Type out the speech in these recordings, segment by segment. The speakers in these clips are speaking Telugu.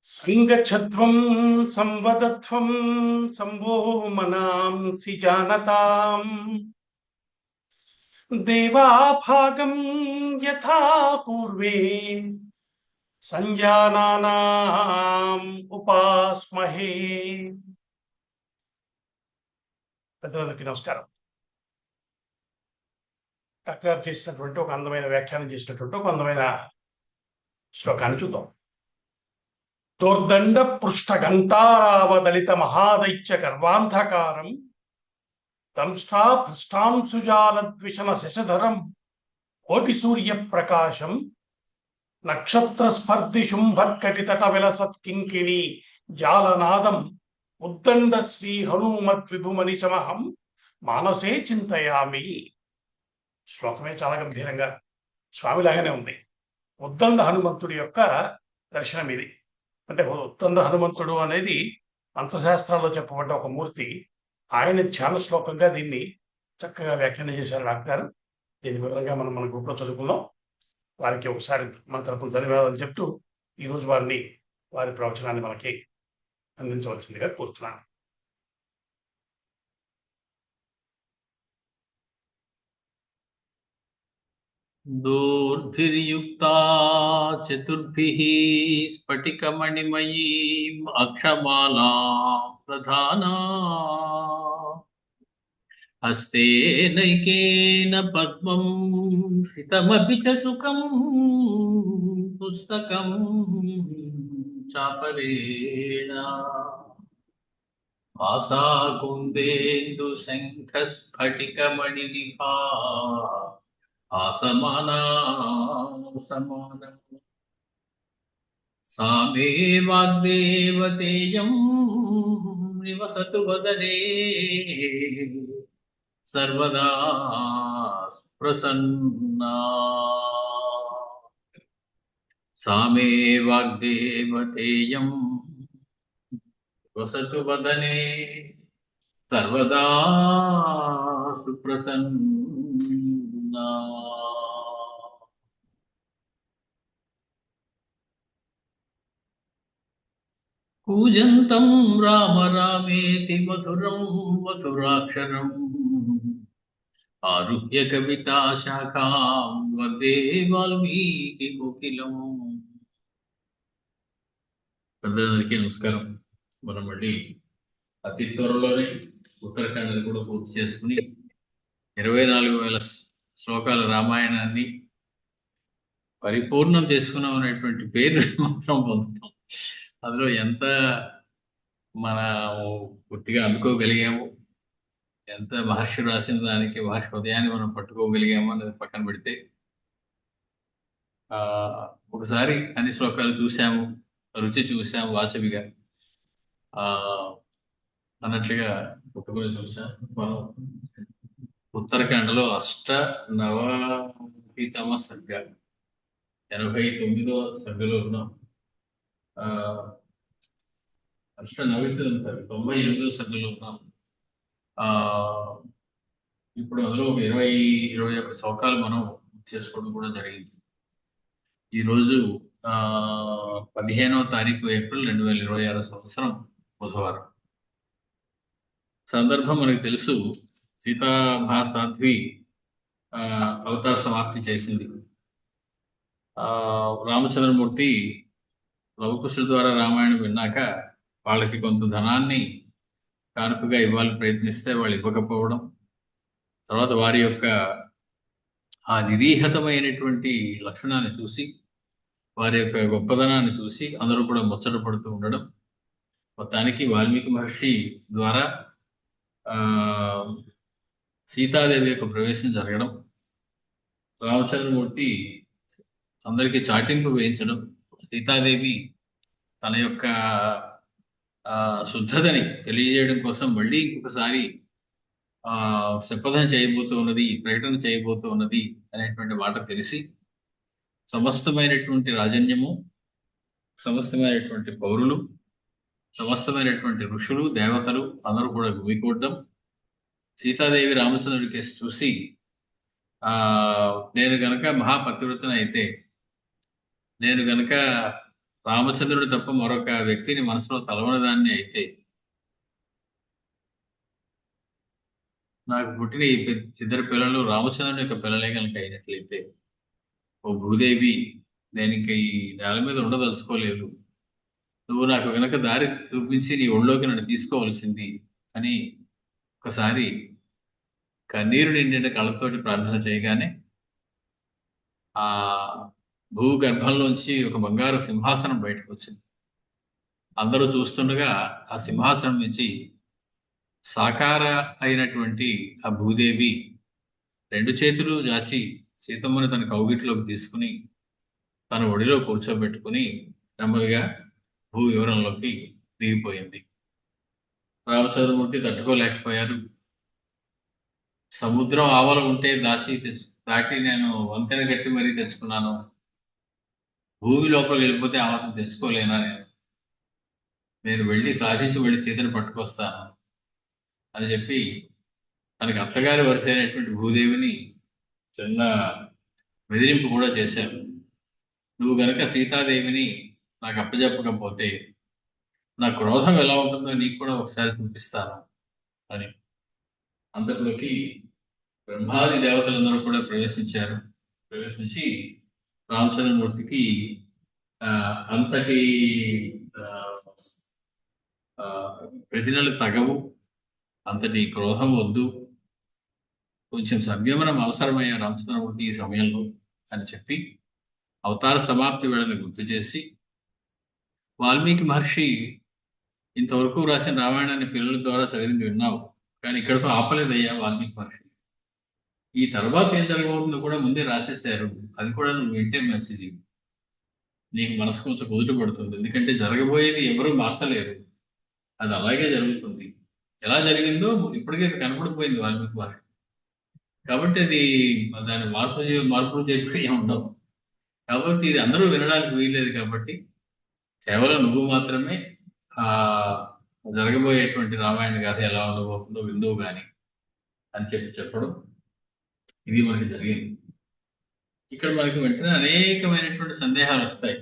సంగచ్చధ్వం సంవదధ్వం సంభో మనాంసి జానతాం దేవాభాగం యథా పూర్వే సంజానానాం ఉపాస్మహే. పెద్దలందరికీ నమస్కారం. డాక్టర్ గారు చేసినటువంటి ఒక అందమైన వ్యాఖ్యానం చేసినటువంటి ఒక అందమైన శ్లోకాన్ని చూద్దాం. దోర్దండ పృష్ఠ ఘంటారావదలిత మహాదైత్య గర్వాంధకారం దంష్ట్రా భ్రష్టాంశుజాలద్విషణ శశధరం కోటి సూర్య ప్రకాశం నక్షత్ర స్పర్ధి శుంభత్కటితట విలసత్ కింకిణి జాలనాదం ఉద్దండ శ్రీ హనుమద్ విభుమని సమహం మానసే చింతయామి. శ్లోకమే చాలా గంభీరంగా స్వామిలాగానే ఉంది. ఉద్దండ హనుమంతుడి యొక్క దర్శనం ఇది. అంటే ఉద్దండ హనుమంతుడు అనేది మంత్రశాస్త్రాల్లో చెప్పబడ్డ ఒక మూర్తి. ఆయన ధ్యాన శ్లోకంగా దీన్ని చక్కగా వ్యాఖ్యానం చేశారు డాక్టర్ గారు. దీని వివరంగా మనం మన గ్రూప్లో చదువుకుందాం. వారికి ఒకసారి మన తరపున ధన్యవాదాలు చెప్తూ ఈరోజు వారి ప్రవచనాన్ని మనకి అందించవలసిందిగా కోరుతున్నాను. దోర్భిర్యుక్తా చతుర్భిః స్ఫటికమణిమయీం అక్షమాలాం దధానా హస్తేనైకేన పద్మం సితమపి చ సుఖం పుస్తకం చాపరేణ ఆసా కుందేందు శంఖ స్ఫటికమణినిభా ఆసమానం సామే వాగ్దేవతేయం నివసతు వదనే సర్వదా ప్రసన్నా. సామే వాగ్దేవతేయం వసతు వదనే సర్వదా సుప్రసన్నా. కూజంతం రామ రామేతి మధురం మధురాక్షరం ఆరుహ్య కవితా శాఖాం వందే వాల్మీకి కోకిలం. పెద్దలందరికీ నమస్కారం. మనం మళ్ళీ అతి త్వరలోనే ఉత్తరాఖండ్ కూడా పూర్తి చేసుకుని 24,000 శ్లోకాల రామాయణాన్ని పరిపూర్ణం చేసుకున్నాం అనేటువంటి పేరు మాత్రం పొందుతాం. అందులో ఎంత మన పూర్తిగా అందుకోగలిగాము, ఎంత మహర్షి రాసిన దానికి మహర్షి హృదయాన్ని మనం పట్టుకోగలిగాము అనేది పక్కన పెడితే, ఒకసారి అన్ని శ్లోకాలు చూసాము, రుచి చూసాము వాసవిగా అన్నట్లుగా పుట్టుకొని చూసాం. మనం ఉత్తరాఖండ్లో 89వ సర్గ 89వ సర్గలో ఉన్నాం. 98వ సర్గలో ఉన్నాం. ఇప్పుడు అందులో ఒక 21 శ్లోకాలు మనం చేసుకోవడం కూడా జరిగింది. ఈరోజు 15వ తారీఖు ఏప్రిల్ 2026 సంవత్సరం బుధవారం. సందర్భం మనకు తెలుసు, సీతామహాసాధ్వి అవతార సమాప్తి చేసింది. రామచంద్రమూర్తి లవకుశుల ద్వారా రామాయణం విన్నాక వాళ్ళకి కొంత ధనాన్ని కానుకగా ఇవ్వాలని ప్రయత్నిస్తే వాళ్ళు ఇవ్వకపోవడం, తర్వాత వారి యొక్క ఆ నిరీహతమైనటువంటి లక్షణాన్ని చూసి, వారి యొక్క గొప్పదనాన్ని చూసి అందరూ కూడా ముచ్చట పడుతూ ఉండడం, మొత్తానికి వాల్మీకి మహర్షి ద్వారా సీతాదేవి యొక్క ప్రవేశం జరగడం, రామచంద్రమూర్తి అందరికీ చాటింపు వేయించడం, సీతాదేవి తన యొక్క శుద్ధతని తెలియజేయడం కోసం మళ్ళీ ఇంకొకసారి శపథం చేయబోతూ ఉన్నది, ప్రకటన చేయబోతూ ఉన్నది అనేటువంటి మాట తెలిసి సమస్తమైనటువంటి రాజన్యము, సమస్తమైనటువంటి పౌరులు, సమస్తమైనటువంటి ఋషులు, దేవతలు అందరూ కూడా గుమికూడడం, సీతాదేవి రామచంద్రుడికి చూసి నేను గనక మహాపతివ్రతను అయితే, నేను గనక రామచంద్రుడు తప్ప మరొక వ్యక్తిని మనసులో తలవని దాన్ని అయితే నాకు పుట్టిన ఈ ఇద్దరు పిల్లలు రామచంద్రుని యొక్క పిల్లలే కనుక అయినట్లయితే, ఓ భూదేవి, నేను ఇంక ఈ నేల మీద ఉండదలుచుకోలేదు, నువ్వు నాకు గనక దారి చూపించి నీ ఒళ్ళోకి నన్ను తీసుకోవలసింది అని ఒకసారి కన్నీరు నిండిన కళ్ళతోటి ప్రార్థన చేయగానే ఆ భూగర్భంలోంచి ఒక బంగారు సింహాసనం బయటకు వచ్చింది. అందరూ చూస్తుండగా ఆ సింహాసనం నుంచి సాకార అయినటువంటి ఆ భూదేవి 2 చేతులు చాచి సీతమ్మని తన కౌగిట్లోకి తీసుకుని తన ఒడిలో కూర్చోబెట్టుకుని నెమ్మదిగా భూ వివరంలోకి దిగిపోయింది. రామచంద్రమూర్తి తట్టుకోలేకపోయారు. సముద్రం ఆవల ఉంటే దాటి నేను వంతెన కట్టి మరీ తెచ్చుకున్నాను, భూమి లోపలికి వెళ్ళిపోతే ఆ మాత్రం తెచ్చుకోలేనా నేను వెళ్ళి సాధించి వెళ్ళి సీతను పట్టుకొస్తాను అని చెప్పి తనకి అత్తగారి వరుస అయినటువంటి భూదేవిని చిన్న బెదిరింపు కూడా చేశారు. నువ్వు గనక సీతాదేవిని నాకు అప్పచెప్పకపోతే నా క్రోధం ఎలా ఉంటుందో నీకు కూడా ఒకసారి చూపిస్తాను అని. అంతట్లోకి బ్రహ్మాది దేవతలందరూ కూడా ప్రవేశించి రామచంద్రమూర్తికి అంతటి ప్రతినలు తగవు, అంతటి క్రోధం వద్దు, కొంచెం సంయమనం అవసరమయ్యే రామచంద్రమూర్తి ఈ సమయంలో అని చెప్పి అవతార సమాప్తి వేళను గుర్తు చేసి, వాల్మీకి మహర్షి ఇంతవరకు రాసిన రామాయణాన్ని పిల్లల ద్వారా చదివింది విన్నావు, కానీ ఇక్కడతో ఆపలేదయ్యా వాల్మీకి మహర్షి. ఈ తర్వాత ఏం జరగబోతుందో కూడా ముందే రాసేశారు, అది కూడా నువ్వు వింటే మంచిది, నీకు మనసు కొంచెం కుదుట పడుతుంది. ఎందుకంటే జరగబోయేది ఎవరూ మార్చలేరు, అది అలాగే జరుగుతుంది. ఎలా జరిగిందో ఇప్పటికే కనపడిపోయింది వాల్మీకి మహర్షి. కాబట్టి అది దాని మార్పులు చేర్పులు ఏమి ఉండవు. కాబట్టి ఇది అందరూ వినడానికి వీల్లేదు. కాబట్టి కేవలం నువ్వు మాత్రమే ఆ జరగబోయేటువంటి రామాయణ గాథ ఎలా ఉండబోతుందో విందువు గాని అని చెప్పడం ఇది మనకి జరిగింది. ఇక్కడ మనకి వెంటనే అనేకమైనటువంటి సందేహాలు వస్తాయి.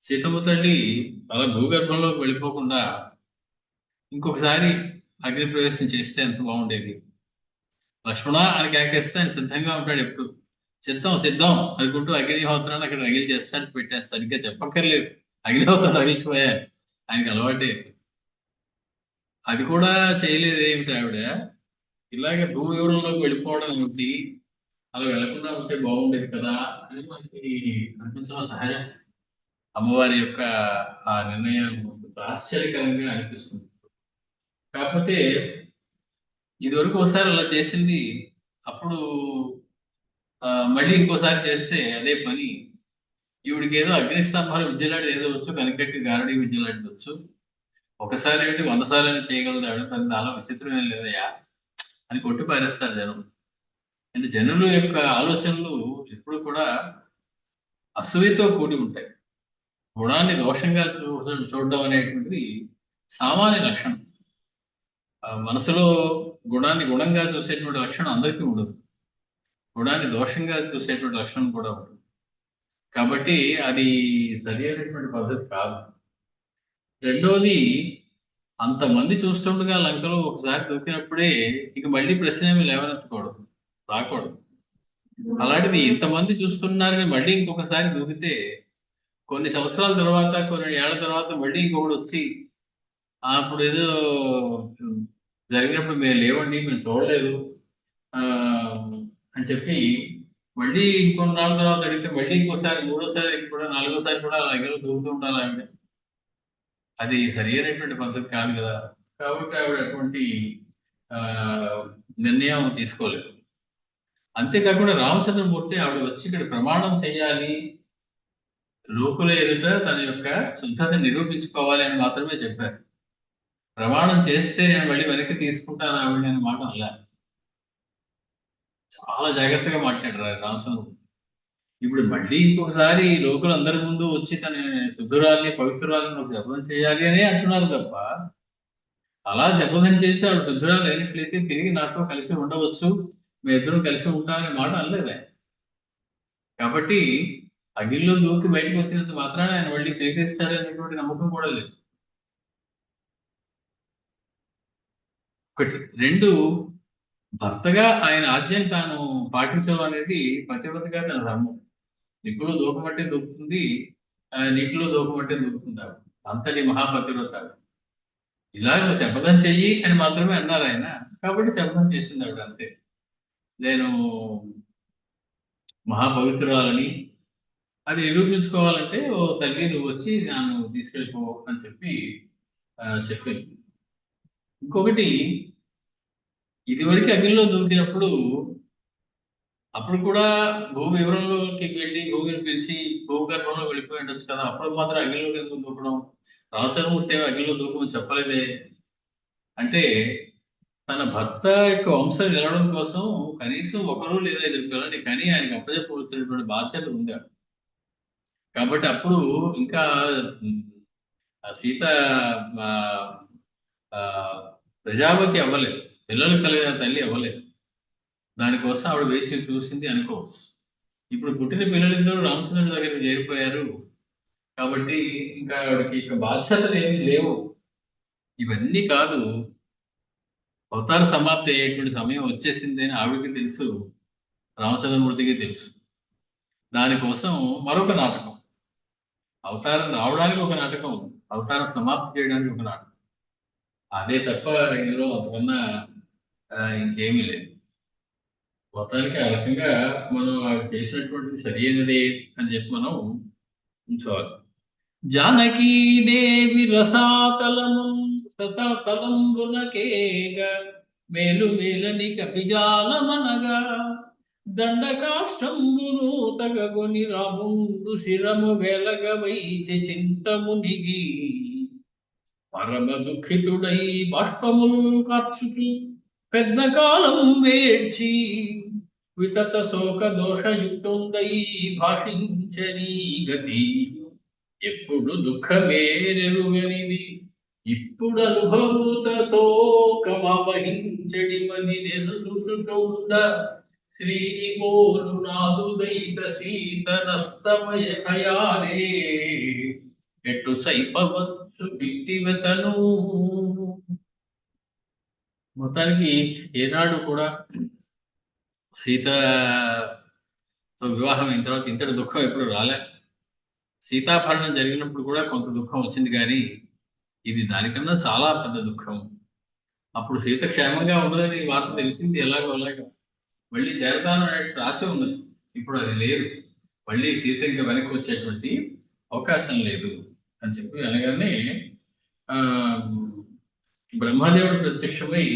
సీతమ్మ తల్లి అలా భూగర్భంలోకి వెళ్ళిపోకుండా ఇంకొకసారి అగ్ని ప్రవేశం చేస్తే ఎంత బాగుండేది. లక్ష్మణ అని కేకేస్తే ఆయన సిద్ధంగా ఉంటాడు ఎప్పుడు. సిద్ధం అనుకుంటూ అగ్నిహోత్రాన్ని అక్కడ రగిలి చేస్తాడు, పెట్టేస్తాడు. ఇంకా చెప్పక్కర్లేదు, అగ్నిహోత్రం రగిలిసిపోయారు, ఆయనకి అలవాటే. అది కూడా చేయలేదు ఏమిటి ఆవిడ. ఇలాగే భూ వివరంలోకి వెళ్ళిపోవడం ఏమిటి, అలా వెళ్లకుండా ఉంటే బాగుండేది కదా అని మనకి అనిపించడం సహజం. అమ్మవారి యొక్క ఆ నిర్ణయం ఆశ్చర్యకరంగా అనిపిస్తుంది. కాకపోతే ఇదివరకు ఒకసారి అలా చేసింది, అప్పుడు మళ్ళీ ఇంకోసారి చేస్తే అదే పని. ఈవిడికి ఏదో అగ్నిస్తంభాలు విద్యలాంటిది ఏదో వచ్చు, కనికట్టి గారడి విద్యలాంటిది వచ్చు. ఒకసారి ఏంటి 100 సార్లు చేయగలుగుతాడు, చాలా విచిత్రమేం లేదయ్యా అని కొట్టి పారేస్తారు జనం. అంటే జనుల యొక్క ఆలోచనలు ఎప్పుడు కూడా అసూయతో కూడి ఉంటాయి. గుణాన్ని దోషంగా చూడడం అనేటువంటిది సామాన్య లక్షణం. మనసులో గుణాన్ని గుణంగా చూసేటువంటి లక్షణం అందరికీ ఉండదు, గుణాన్ని దోషంగా చూసేటువంటి లక్షణం కూడా ఉండదు. కాబట్టి అది సరి అయినటువంటి పద్ధతి కాదు. రెండోది, అంతమంది చూస్తుండగా లంకలో ఒకసారి దూకినప్పుడే ఇక మళ్ళీ ప్రశ్న ఏమి లేవనెత్తకూడదు, రాకూడదు. అలాంటిది ఇంతమంది చూస్తున్నారని మళ్ళీ ఇంకొకసారి దూకితే కొన్ని సంవత్సరాల తర్వాత, కొన్ని ఏళ్ల తర్వాత మళ్ళీ ఇంకొకటి వచ్చి అప్పుడు ఏదో జరిగినప్పుడు మేము లేవండి, మేము చూడలేదు అని చెప్పి మళ్ళీ ఇంకొన్నాళ్ళ తర్వాత అడిగితే మళ్ళీ ఇంకోసారి, మూడోసారి కూడా, నాలుగోసారి కూడా అలా ఎగరు దూకుతూ ఉండాలి ఆవిడ. అది సరి అయినటువంటి పద్ధతి కాదు కదా. కాబట్టి ఆవిడ అటువంటి నిర్ణయం తీసుకోలేదు. అంతేకాకుండా రామచంద్రమూర్తి ఆవిడ వచ్చి ఇక్కడ ప్రమాణం చేయాలి, లోకుల ఎదుట తన యొక్క శుద్ధత నిరూపించుకోవాలి అని మాత్రమే చెప్పారు. ప్రమాణం చేస్తే నేను మళ్ళీ వెనక్కి తీసుకుంటాను ఆవిడ అనే మాట అలా చాలా జాగ్రత్తగా మాట్లాడారు రామచంద్రమూర్తి. ఇప్పుడు మళ్ళీ ఇంకొకసారి లోకులు అందరి ముందు వచ్చి తన శుద్ధురాల్ని పవిత్రురాలని ఒక శపథం చేయాలి అని అంటున్నారు తప్ప, అలా శపథం చేసి ఆవిడ శుద్ధురాలు అయినట్లయితే తిరిగి నాతో కలిసి ఉండవచ్చు, మీ ఇద్దరం కలిసి ఉంటామనే మాట అనలేదా. కాబట్టి అగ్నిలో దూకి బయటకు వచ్చినంత మాత్రాన ఆయన మళ్ళీ స్వీకరిస్తాడు అనేటువంటి నమ్మకం కూడా లేదు. ఒకటి. రెండు, భర్తగా ఆయన ఆజ్ఞను తాను పాటించడం అనేది పతివ్రతగా తన ధర్మం. నిప్పులో దూకమంటే దూకుతుంది, నీటిలో దూకమంటే దూకుతుంది ఆవిడ. అంతటి మహాపతివ్రత ఆవిడ. ఇలా నువ్వు శపథం చెయ్యి అని మాత్రమే అన్నారు ఆయన. కాబట్టి శపథం చేసింది ఆవిడ, అంతే. నేను మహాపవిత్రురాలని అది నిరూపించుకోవాలంటే, ఓ తల్లి నువ్వు వచ్చి నన్ను తీసుకెళ్ళిపో అని చెప్పి చెప్పింది. ఇంకొకటి, ఇదివరకు అగ్నిలో దూకినప్పుడు అప్పుడు కూడా భూమి వివరంలోకి వెళ్ళి భూమిని పిలిచి భూగర్భంలో వెళ్ళిపోయి ఉండొచ్చు కదా. అప్పుడు మాత్రం అగ్నిలోకి ఎందుకు దూకడం? రామచంద్రమూర్తి ఏమో అగ్నిలో దూకమని చెప్పలేదే. అంటే తన భర్త యొక్క వంశం నిలవడం కోసం కనీసం ఒకరు లేదా ఇద్దరు పిల్లల్ని కానీ ఆయనకు అప్పచెప్పవలసినటువంటి బాధ్యత ఉంది. కాబట్టి అప్పుడు ఇంకా సీత ప్రజాపతి అవ్వలేదు, పిల్లలు కలిగిన తల్లి అవ్వలేదు. దానికోసం ఆవిడ వేచి చూసింది అనుకో. ఇప్పుడు పుట్టిన పిల్లలిద్దరూ రామచంద్రుడి దగ్గరికి చేరిపోయారు కాబట్టి ఇంకా ఆవిడకి ఇక బాధ్యతలు ఏమీ లేవు. ఇవన్నీ కాదు, అవతార సమాప్తి అయ్యేటువంటి సమయం వచ్చేసింది అని ఆవిడకి తెలుసు, రామచంద్రమూర్తికి తెలుసు. దానికోసం మరొక నాటకం, అవతారం రావడానికి ఒక నాటకం, అవతారం సమాప్తి చేయడానికి ఒక నాటకం. అదే తప్ప ఇందులో అంతకన్నా ఇంకేమీ లేదు. మొత్తానికి ఆ రకంగా మనం ఆవిడ చేసినటువంటిది సరైనదే అని చెప్పి మనం ఉంచుకోవాలి. జానకీదేవి రసాతలము తలంబునకేగ మేలు మేలని కపిజాలమనగా దండకాష్టంబును తగగొని రాముండు శిరము వెలగ వైచె చింతమునిగి పరమ దుఃఖితుడై బాష్పములు కార్చుచు పెద్ద కాలం వేడ్చి వితత శోక దోషయుక్తుండై భాషించని గతి ఎప్పుడు దుఃఖమేరెరుగనిది ఇప్పుడు అనుభూత శోకమవహించడి మది నెను చుట్టుతుండ శ్రీనిమోలు నాదు దైత సీత నస్తమయ కయారే ఎట్టు సైపవచ్చు బిట్టివతను. మొత్తానికి ఏనాడు కూడా సీతతో వివాహం అయిన తర్వాత ఇంతటి దుఃఖం ఎప్పుడు రాలే. సీతాపహరణం జరిగినప్పుడు కూడా కొంత దుఃఖం వచ్చింది, కానీ ఇది దానికన్నా చాలా పెద్ద దుఃఖం. అప్పుడు సీత క్షేమంగా ఉన్నదని వార్త తెలిసింది, ఎలాగో అలాగా మళ్ళీ చేరతాను అనే ఆశ ఉంది. ఇప్పుడు అది లేదు, మళ్ళీ సీత ఇంకా వెనక్కి వచ్చేటువంటి అవకాశం లేదు అని చెప్పి అనగానే బ్రహ్మదేవుడు ప్రత్యక్షమై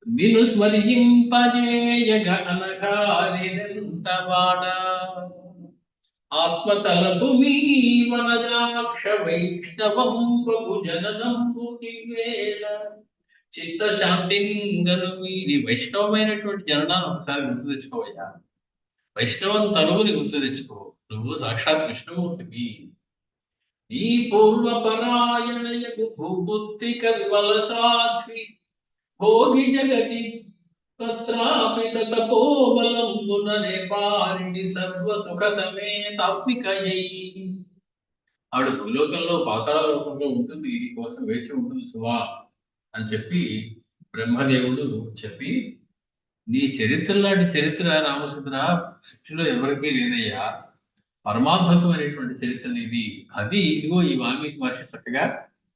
నిన్ను స్మరింపజేయగ అనగారినంతవాడ ఆత్మతలపు మీ వనజాక్ష వైష్ణవంబు జననంబు ఇవేళ చిత్తశాంతింగను మీది. వైష్ణవమైనటువంటి జననాన్ని ఒకసారి గుర్తు తెచ్చుకోవయ్యా. వైష్ణవం తనువుని గుర్తు తెచ్చుకో. నువ్వు సాక్షాత్ విష్ణుమూర్తివి. నీ పూర్వపరాయణయకు భూపుత్రిక విమల సాధ్వి భోగి జగతి తత్రాపి తపోబలంబుననే పారిణి సర్వ సుఖ సమేతాత్మికయై. ఆవిడ భూలోకంలో పాతాళ లోకంలో ఉంటుంది, నీ కోసం వేచి ఉంటుంది సుమా అని చెప్పి బ్రహ్మదేవుడు చెప్పి, నీ చరిత్ర లాంటి చరిత్ర రామచంద్ర సృష్టిలో ఎవరికీ లేదయ్యా, పరమాద్భుతం అనేటువంటి చరిత్ర ఇది. అది ఇదిగో ఈ వాల్మీకి మహర్షి చక్కగా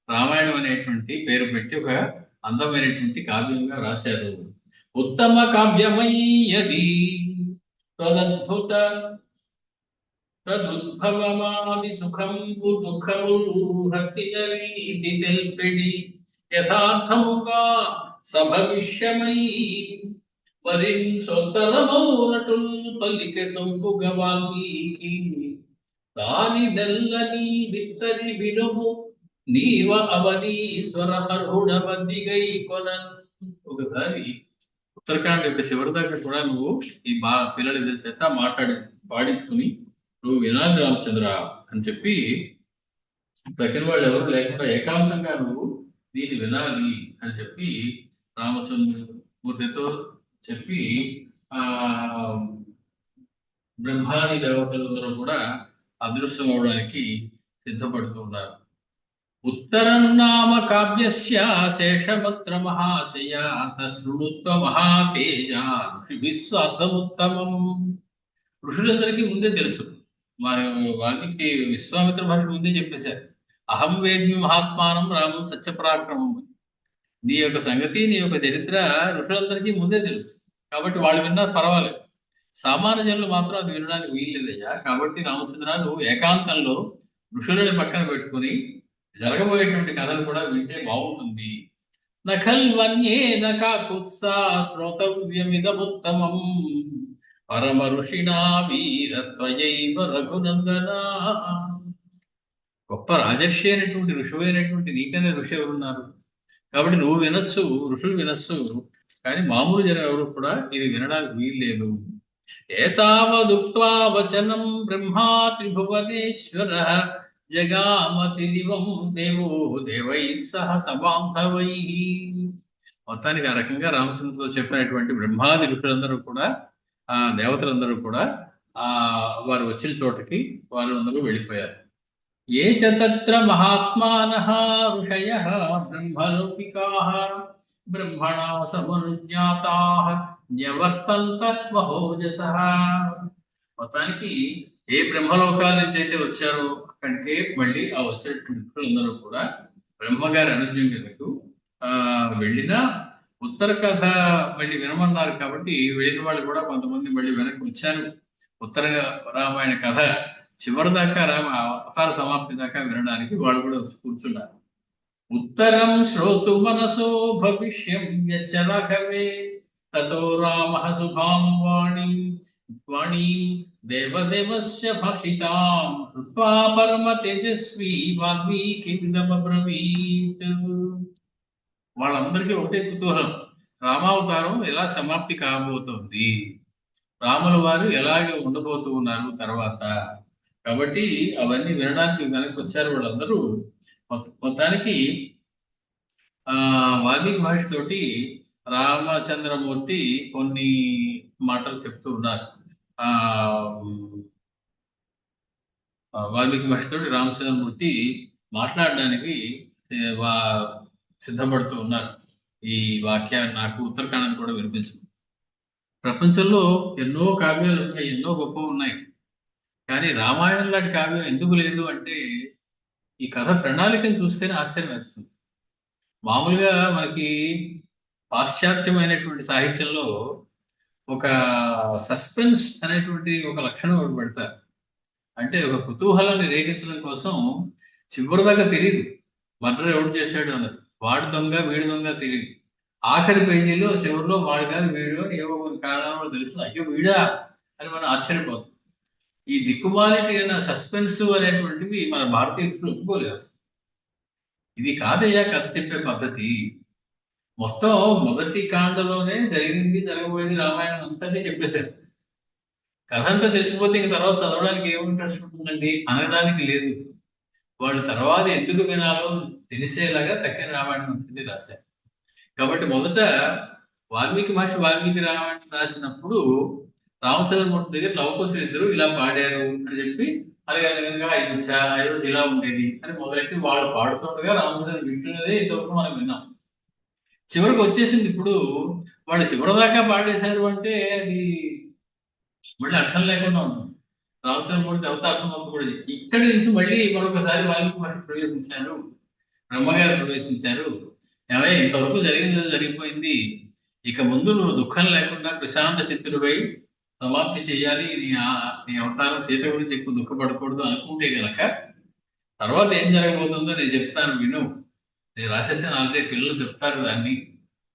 రామాయణం అనేటువంటి పేరు పెట్టి ఒక అందమైనటువంటి కావ్యంగా రాశారు. ఉత్తమ కావ్యమయ్యది తదద్భుత తదుద్భవమాది సుఖంబు దుఃఖము హత్యరీతి తెల్పెడి యథార్థముగా సభవిష్యమై వరిన్ సొత్తరమౌనటుల్ పల్లికె సొంపుగ వాల్మీకి దాని నెల్లని విత్తరి వినుము నీవ అవనీశ్వర హరుడవద్దిగై కొనన్. ఒకసారి ఉత్తరాఖండ్ యొక్క చివరి దాకా కూడా నువ్వు ఈ పిల్లలిద్దరి చేత పాడించుకుని నువ్వు వినాలి రామచంద్ర అని చెప్పి, తగిన వాళ్ళు ఎవరు లేకుండా ఏకాంతంగా నువ్వు దీన్ని వినాలి అని చెప్పి రామచంద్రమూర్తితో చెప్పి బ్రహ్మాది దేవతలందరూ కూడా అదృశ్యం అవడానికి సిద్ధపడుతూ ఉన్నారు. ఉత్తరం నామ కావ్యస్య శేషవత్ర మహాశయ తశృణుత్వ మహాతేజ ఋషిభిస్వార్థముత్తమం. ఋషులందరికీ ముందే తెలుసు. వారి వారికి విశ్వామిత్ర మహర్షి ముందే చెప్పేశారు, అహం వేద్మి మహాత్మానం రామం సత్యపరాక్రమం. నీ యొక్క సంగతి, నీ యొక్క చరిత్ర ఋషులందరికీ ముందే తెలుసు. కాబట్టి వాళ్ళు విన్నా పర్వాలేదు. సామాన్య జనులు మాత్రం అది వినడానికి వీల్లేదయ్యా. కాబట్టి రామచంద్ర నువ్వు ఏకాంతంలో ఋషులని పక్కన పెట్టుకుని జరగబోయేటువంటి కథలు కూడా వింటే బాగుంటుంది. నఖల్వన్యేన కాకుత్సా శ్రోతవ్యమిదముత్తమం పరమ ఋషిణా వీరత్వయైవ రఘునందన. గొప్ప రాజర్షి అయినటువంటి ఋషువైనటువంటి నీకనే ఋషి ఎవరున్నారు? కాబట్టి నువ్వు వినొచ్చు, ఋషులు వినొచ్చు, కానీ మామూలు జనం ఎవరు కూడా ఇది వినడానికి వీల్లేదు. ఏతావదుక్త్వా వచనం బ్రహ్మా త్రిభువనేశ్వర జగామతి దివం దేవో దేవై సహ సబాంధవై. మొత్తానికి ఆ రకంగా రామచంద్రుతో చెప్పినటువంటి బ్రహ్మాది ఋషులందరూ కూడా, ఆ దేవతలందరూ కూడా వారు వచ్చిన చోటకి వాళ్ళందరూ వెళ్ళిపోయారు. ఏ చ తత్ర మహాత్మానః ఋషయః బ్రహ్మలౌకికాః బ్రహ్మణా సమనుజ్ఞాతాః న్యవర్తంత మహోజసః. మొత్తానికి ఏ బ్రహ్మలోకాల నుంచి అయితే వచ్చారో అక్కడికే మళ్ళీ ఆ వచ్చినటువంటి ఋషులందరూ కూడా బ్రహ్మగారి అనుజ్ఞ మీదకు వెళ్ళిన ఉత్తర కథ మళ్ళీ వినమన్నారు. కాబట్టి వెళ్ళిన వాళ్ళు కూడా కొంతమంది మళ్ళీ వెనక్కి వచ్చారు. ఉత్తర రామాయణ కథ చివరి దాకా అవతార సమాప్తి దాకా వినడానికి వాళ్ళు కూడా కూర్చున్నారు. ఉత్తరం శ్రోతు మనసో భవిష్యం యచ్చ రాఘవే తతో రామః శుభాం వాణీం దేవదేవస్య భాషితాం శ్రుత్వా పరమ తేజస్వి వాల్మీకిమిదమబ్రవీత్. వాళ్ళందరికీ ఒకటే కుతూహలం, రామావతారం ఎలా సమాప్తి కాబోతోంది, రాముల వారు ఎలాగే ఉండబోతూ ఉన్నారు తర్వాత. కాబట్టి అవన్నీ వినడానికి వెనక్కి వచ్చారు వాళ్ళందరూ. మొత్తానికి వాల్మీకి మహర్షి తోటి రామచంద్రమూర్తి కొన్ని మాటలు చెప్తూ ఉన్నారు. వాల్మీకి మహర్షి తోటి రామచంద్రమూర్తి మాట్లాడడానికి సిద్ధపడుతూ ఉన్నారు. ఈ వాక్యాన్ని నాకు ఉత్తరకాండను కూడా వినిపించు. ప్రపంచంలో ఎన్నో కావ్యాలు ఉన్నాయి, ఎన్నో గొప్ప ఉన్నాయి, కానీ రామాయణం లాంటి కావ్యం ఎందుకు లేదు అంటే ఈ కథ ప్రణాళికను చూస్తేనే ఆశ్చర్యం వేస్తుంది. మామూలుగా మనకి పాశ్చాత్యమైనటువంటి సాహిత్యంలో ఒక సస్పెన్స్ అనేటువంటి ఒక లక్షణం ఒకటి పెడతారు. అంటే ఒక కుతూహలాన్ని రేగించడం కోసం చివరి దాకా తెలియదు మర్డర్ ఎవడు చేశాడు అన్నది, వాడు దొంగ వీడి దొంగ తెలియదు. ఆఖరి పేజీలో చివరిలో వాడు కాదు వీడు అని ఏవో కొన్ని కారణాలు తెలుస్తుంది. అయ్యో వీడా అని మనం ఆశ్చర్యపోతాం. ఈ దిక్కుమాలిటి అయిన సస్పెన్స్ అనేటువంటిది మన భారతీయులు ఒప్పుకోలేదు. ఇది కాదయ్యా కథ చెప్పే పద్ధతి. మొత్తం మొదటి కాండలోనే జరిగింది జరగబోయేది రామాయణం అంతనే చెప్పేశారు. కథ అంతా తెలిసిపోతే ఇంక తర్వాత చదవడానికి ఏమి ఇంట్రెస్ట్ ఉంటుందండి అనడానికి లేదు. వాళ్ళు తర్వాత ఎందుకు వినాలో తెలిసేలాగా తక్కిన రామాయణం ఉంటుంది రాశారు. కాబట్టి మొదట వాల్మీకి రామాయణం రాసినప్పుడు రామచంద్రమూర్తి దగ్గర లవకుశులు ఇద్దరు ఇలా పాడారు అని చెప్పి అలాగే అయోధ్య ఇలా ఉండేది అని మొదలెట్టి వాళ్ళు పాడుతుండగా రామచంద్రుడు వింటున్నదే ఇంతవరకు మనం విన్నాం. చివరికి వచ్చేసింది. ఇప్పుడు వాళ్ళు చివరి దాకా పాడేశారు అంటే అది మళ్ళీ అర్థం లేకుండా ఉంటుంది. రామచంద్రమూర్తి అవతార సమాప్తి కూడా ఇక్కడి నుంచి మళ్ళీ మరొకసారి వాల్మీకి మహర్షి ప్రవేశించారు, బ్రహ్మగారు ప్రవేశించారు. ఏమయ్య ఇంతవరకు జరిగింది జరిగిపోయింది, ఇక ముందు నువ్వు దుఃఖం లేకుండా ప్రశాంత చిత్తుడిపై సమాప్తి చేయాలి, నీ అవతారం సీత గురించి ఎక్కువ దుఃఖపడకూడదు అనుకుంటే గనక తర్వాత ఏం జరగబోతుందో నేను చెప్తాను విను. నేను రాసేసాను ఆల్రెడీ, పిల్లలు చెప్తారు దాన్ని,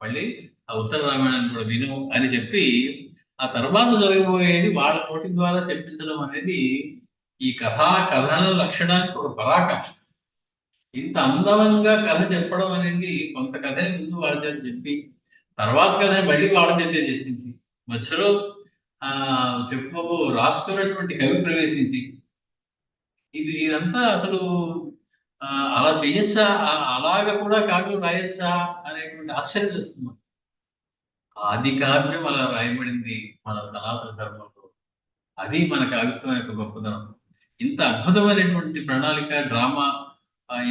మళ్ళీ ఆ ఉత్తర రామాయణాన్ని కూడా విను అని చెప్పి ఆ తర్వాత జరగబోయేది వాళ్ళ నోటి ద్వారా చెప్పించడం అనేది ఈ కథన లక్షణానికి ఒక పరాకాష్ఠ. ఇంత అందమంగా కథ చెప్పడం అనేది కొంత కథని ముందు వాళ్ళ చేత చెప్పి తర్వాత కథని మళ్ళీ వాళ్ళ చేతే చెప్పించి మధ్యలో రాస్తున్నటువంటి కవి ప్రవేశించి ఇదంతా అసలు అలా చేయొచ్చా, అలాగ కూడా కావ్యం రాయొచ్చా అనేటువంటి ఆశ్చర్యం చేస్తుంది. ఆది కావ్యం అలా రాయబడింది మన సనాతన ధర్మంలో. అది మన కవిత్వం యొక్క గొప్పదనం. ఇంత అద్భుతమైనటువంటి ప్రణాళిక, డ్రామా,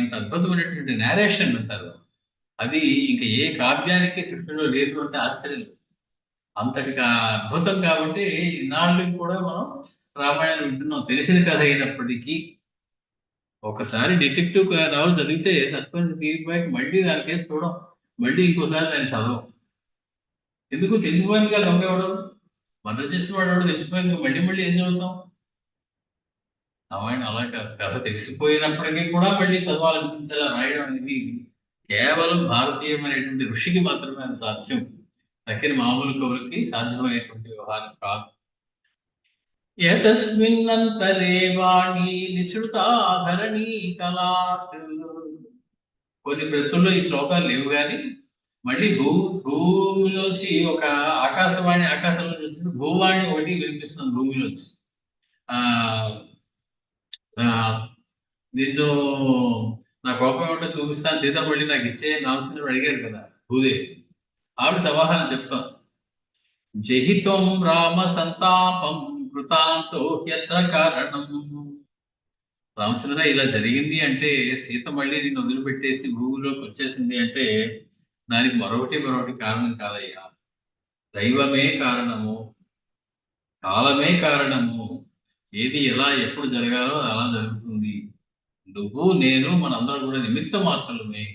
ఇంత అద్భుతమైనటువంటి నేరేషన్ అంటారు, అది ఇంకా ఏ కావ్యానికి సృష్టిలో లేదు అంటే ఆశ్చర్యం లేదు. అంతటి అద్భుతం కాబట్టి ఇన్నాళ్ళకి కూడా మనం రామాయణం వింటున్నాం. తెలిసిన కథ అయినప్పటికీ ఒకసారి డిటెక్టివ్ నవల్ చదివితే సస్పెన్స్ తీరిపోయాక మళ్ళీ దాని కేసు చూడం, మళ్ళీ ఇంకోసారి దాన్ని చదవం. ఎందుకు? తెలిసిపోయింది కదా దొంగ ఎవడు, మర్డర్ చేసిన వాడు ఎవడో తెలిసిపోయింది, మళ్ళీ మళ్ళీ ఏం చదువుతాం? రామాయణం అలా కాదు. కథ తెలిసిపోయినప్పటికీ కూడా మళ్ళీ చదవాలనిపించేలా రాయడం అనేది కేవలం భారతీయమైనటువంటి ఋషికి మాత్రమే అది సాధ్యం. తక్కిన మామూలు కవులకి సాధ్యమయ్యేటువంటి వ్యవహారం కాదు. యతస్మిన్నంతరే వాణి నిశ్రుతాధరణీ కలాత్. కొన్ని ప్రశ్నల్లో ఈ శ్లోకాలు లేవు కానీ మళ్ళీ భూమిలోంచి ఒక ఆకాశవాణి, ఆకాశంలో నుంచి భూవాణి ఒకటి వినిపిస్తుంది భూమిలోంచి. నిన్ను నా కోపం ఏమిటో చూపిస్తాను, సీత మళ్ళీ నాకు ఇచ్చే రామచంద్రుడు అడిగాడు కదా భూదేవి. ఆవిడ సమాధానం చెప్తాను. జహిత్వం రామ సంతాపం కృతాంతో హ్యత్ర కారణం. రామచంద్ర, ఇలా జరిగింది అంటే, సీత మళ్ళీ నిన్ను వదిలిపెట్టేసి భూమిలోకి వచ్చేసింది అంటే దానికి మరొకటి కారణం కాదయ్యా. దైవమే కారణము, కాలమే కారణము. ఏది ఎలా ఎప్పుడు జరగాలో అలా జరుగుతుంది. నువ్వు నేను మనందరం కూడా నిమిత్త మాత్రమే.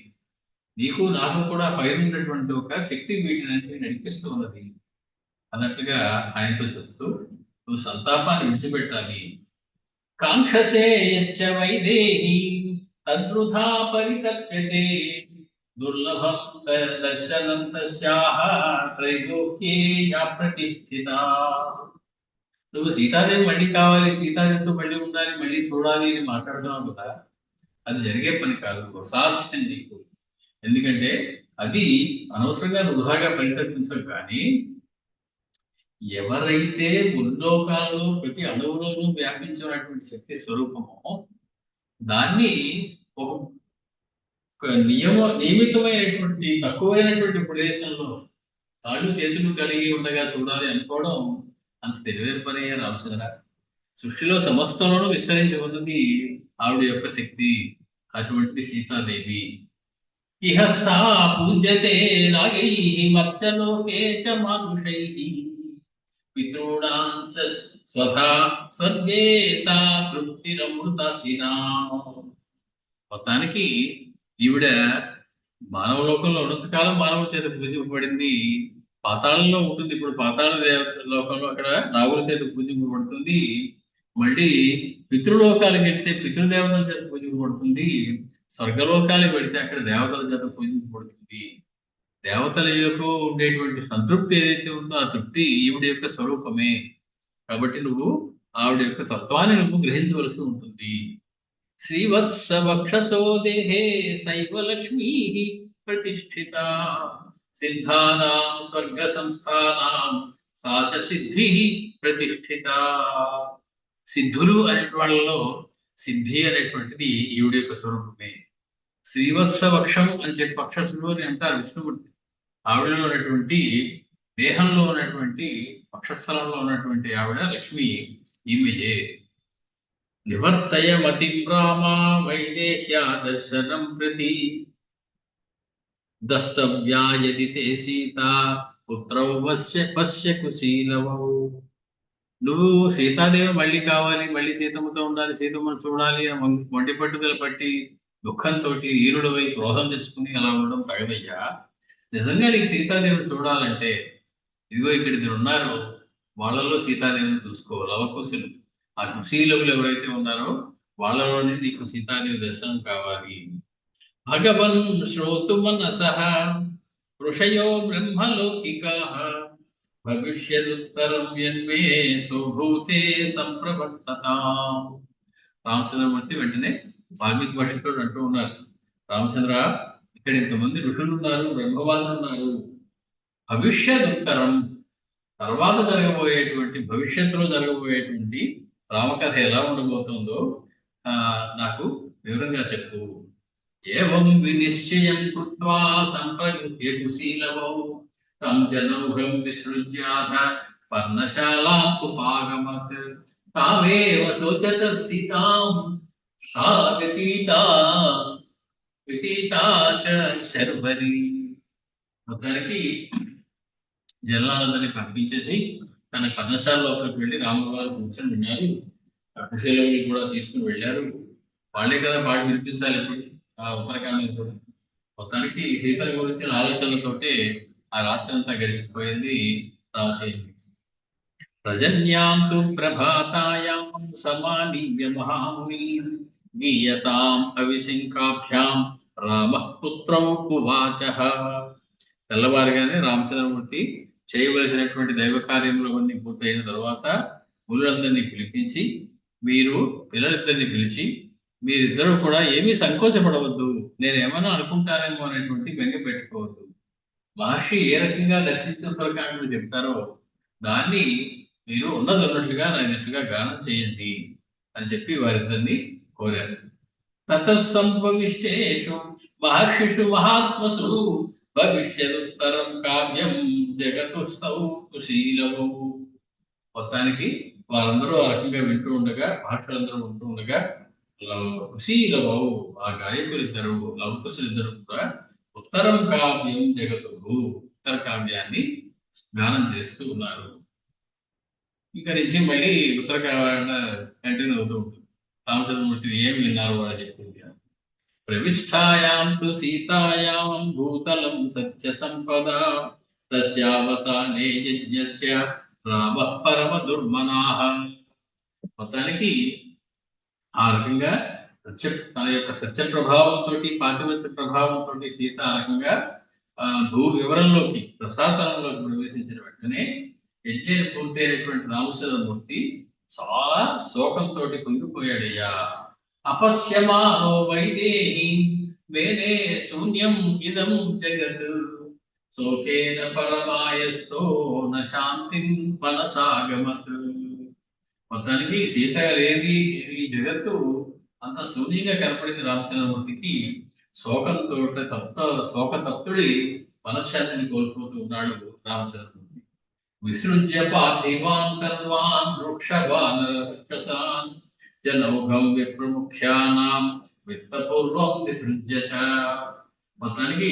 నీకు నాకు కూడా పైన ఉన్నటువంటి ఒక శక్తి వీటిని నడిపిస్తూ ఉన్నది అన్నట్లుగా ఆయనతో చెప్తూ నువ్వు సంతాపాన్ని విడిచిపెట్టాలి. కాంక్షసే యచ్చ వైదేహి తద్వృథా పరితప్యతే దుర్లభం దర్శనం తస్యాః త్రైలోక్యే యా ప్రతిష్ఠితా. నువ్వు సీతాదేవి మళ్ళీ కావాలి, సీతాదేవితో మళ్ళీ ఉండాలి, మళ్ళీ చూడాలి అని మాట్లాడుతున్నావు కదా, అది జరిగే పని కాదు, అసాధ్యం నీకు. ఎందుకంటే అది అనవసరంగా వృధాగా పరితపించవు. కానీ ఎవరైతే ముల్లోకాల్లో ప్రతి అణువులోనూ వ్యాపించినటువంటి శక్తి స్వరూపమో దాన్ని ఒక నియమితమైనటువంటి తక్కువైనటువంటి ప్రదేశంలో కాళ్ళు చేతులు కలిగి ఉండగా చూడాలి అనుకోవడం అంత తెలివైన పని రామచంద్ర. సృష్టిలో సమస్తంలోనూ విస్తరించి ఉన్నది ఆవిడ యొక్క శక్తి, అటువంటిది సీతాదేవి. ఇహస్థా పూజ్యతే నాగైః మర్త్యలోకే చ మానుషైః పితॄణాం చ స్వధా స్వర్గే సా తృప్తిరమృతసినా. మొత్తానికి ఈవిడ మానవ లోకంలో ఉన్నంతకాలం మానవుల చేత పూజింపబడింది. పాతాళంలో ఉంటుంది ఇప్పుడు, పాతాళ దేవత లోకంలో అక్కడ నాగుల చేత పూజింపబడుతుంది. మళ్ళీ పితృలోకాలకు వెళ్తే పితృదేవతల చేత పూజింపబడుతుంది. స్వర్గలోకాలకు వెళితే అక్కడ దేవతల చేత పూజింపబడుతుంది. దేవతల యొక్క ఉండేటువంటి సంతృప్తి ఏదైతే ఉందో ఆ తృప్తి ఈవిడ యొక్క స్వరూపమే. కాబట్టి నువ్వు ఆవిడ యొక్క తత్వాన్ని నువ్వు గ్రహించవలసి ఉంటుంది. శ్రీవత్స వక్షసో దేహే సైవ లక్ష్మీ ప్రతిష్ఠిత సిద్ధానాం స్వర్గ సంస్థానాం సాచ సిద్ధి ప్రతిష్ఠిత. సిద్ధులు అనే వాళ్ళలో సిద్ధి అనేటువంటిది ఈవిడ యొక్క స్వరూపమే. శ్రీవత్స వక్షం అని చెప్పి వక్షసుడు అని అంటారు విష్ణుమూర్తి. ఆవిడలో ఉన్నటువంటి దేహంలో ఉన్నటువంటి వక్షస్థలంలో ఉన్నటువంటి ఆవిడ లక్ష్మి ఈమెయే. నివర్తయ మతిం రామా వైదేహ్యా దర్శనం ప్రతి ద్రష్టవ్యా యది తే సీత పుత్రౌ పశ్య కుశీలవౌ. నువ్వు సీతాదేవి మళ్ళీ కావాలి, మళ్ళీ సీతమ్మతో ఉండాలి, సీతమ్మను చూడాలి అని మొండి పట్టుదల పట్టి దుఃఖంతో ఈరుడవై క్రోధం తెచ్చుకుని అలా ఉండడం తగదయ్యా. నిజంగా నీకు సీతాదేవిని చూడాలంటే ఇదిగో ఇక్కడ ఇద్దరు ఉన్నారు, వాళ్ళలో సీతాదేవిని చూసుకో. లవకుశులు, ఆ కుశీలవులు ఎవరైతే ఉన్నారో వాళ్ళలోనే నీకు సీతాదేవి దర్శనం కావాలి. భగవన్ శ్రోతుమనసః ఋషయో బ్రహ్మలౌకికాః భవిష్యదుత్తరం యన్మే స్వభూతే సంప్రవర్తతాం. రామచంద్రమూర్తి వెంటనే వాల్మీకి భాషతో అంటూ ఉన్నారు, రామచంద్ర, ఇక్కడ ఇంతమంది ఋషులు ఉన్నారు, బ్రహ్మవాదులు ఉన్నారు. భవిష్యదుత్తరం, తర్వాత జరగబోయేటువంటి భవిష్యత్తులో జరగబోయేటువంటి రామకథ ఎలా ఉండబోతుందో నాకు వివరంగా చెప్పు. ఏవం వినిశ్చయం కృత్వా సంప్రగృహ్య కుశీలవౌ తం జనౌఘం విసృజ్యాథ పర్ణశాలాం ఉపాగమత్ తామేవ శోచత సీతాం సా వ్యతీతా వ్యతీతా చ శర్వరి. మొత్తానికి జనాలందరినీ పంపించేసి తన పర్ణశాల లోపలికి వెళ్ళి రాముల వారు కూర్చొని విన్నారు. ఆ కుశలవులు కూడా తీసుకుని వెళ్ళారు. వాళ్ళే కదా పాట వినిపించాలి ఇప్పుడు ఆ ఉత్తరాఖండ్ కూడా. మొత్తానికి సీతల గురించిన ఆలోచనలతోటే ఆ రాత్రి అంతా గడిచిపోయింది రామచంద్రుడు. ప్రజన్యాంతు ప్రభాతాయాం సమానీవ్య మహాముని గీయతాం అవిశంకాభ్యాం రామ పుత్రౌ ఉవాచ. తెల్లవారుగానే రామచంద్రమూర్తి చేయవలసినటువంటి దైవ కార్యములన్నీ పూర్తయిన తర్వాత మునులందరినీ పిలిపించి, మీరు పిల్లలిద్దరిని పిలిచి మీరిద్దరూ కూడా ఏమీ సంకోచపడవద్దు, నేను ఏమన్నా అనుకుంటానేమో అనేటువంటి బెంగ పెట్టుకోవద్దు. మహర్షి ఏ రకంగా దర్శించి ఉత్తరాఖండ్ చెప్తారో దాన్ని మీరు ఉన్నది ఉన్నట్లుగా నైనట్టుగా గానం చేయండి అని చెప్పి వారిద్దరిని కోరారు. తతస్సంభవిష్టేషు మహర్షిషు మహాత్మసు భవిష్యదుత్తరం కావ్యం జగతుస్తౌ కుశీలవు. మొత్తానికి వారందరూ ఆ రకంగా వింటూ ఉండగా, మహర్షులందరూ వింటూ ఉండగా కుశీలవు ఆ గాయకులిద్దరు లవకుశులిద్దరు కూడా ఉత్తరం కావ్యం జగతు ఉత్తర కావ్యాన్ని గానం చేస్తూ ఉన్నారు. ఇక్కడ నుంచి మళ్ళీ ఉత్తర కావ్యాన్ని కంటిన్యూ అవుతూ ఉంటుంది. రామచంద్రమూర్తి ఏం విన్నారు వాడు చెప్పింది. ప్రవిష్టాయాం తు సీతాయాం భూతలం సత్య సంపద తస్యావసానే యజ్ఞస్య రామః పరమ దుర్మనాః. మొత్తానికి ఆ రకంగా తన యొక్క సత్య ప్రభావంతో పాతివ్రత్య ప్రభావంతో సీత ఆ రకంగా భూ వివరంలోకి ప్రసాదనంలోకి ప్రవేశించిన వెంటనే యజ్ఞం పూర్తయినటువంటి రామచంద్రమూర్తి చాలా శోకంతో కుంగిపోయాడయ్యా. అపశ్యమానో వైదేహి వేనే శూన్యం ఇదం జగత్ శోకేన పరమాయస్తో న శాంతిం మనసాగమత్. మొత్తానికి సీత లేని ఈ జగత్తు అంత శూన్యంగా కనపడింది రామచంద్రమూర్తికి. శోకంతో శోకతప్తుడి మనశ్శాంతిని కోల్పోతూ ఉన్నాడు రామచంద్రమూర్తి. విసృజ్య పార్థివాన్ సర్వాన్ వృక్షవానరక్షసాన్ జనౌఘం విప్రముఖ్యానాం విత్తపూర్వం విసృజ్య చ. మొత్తానికి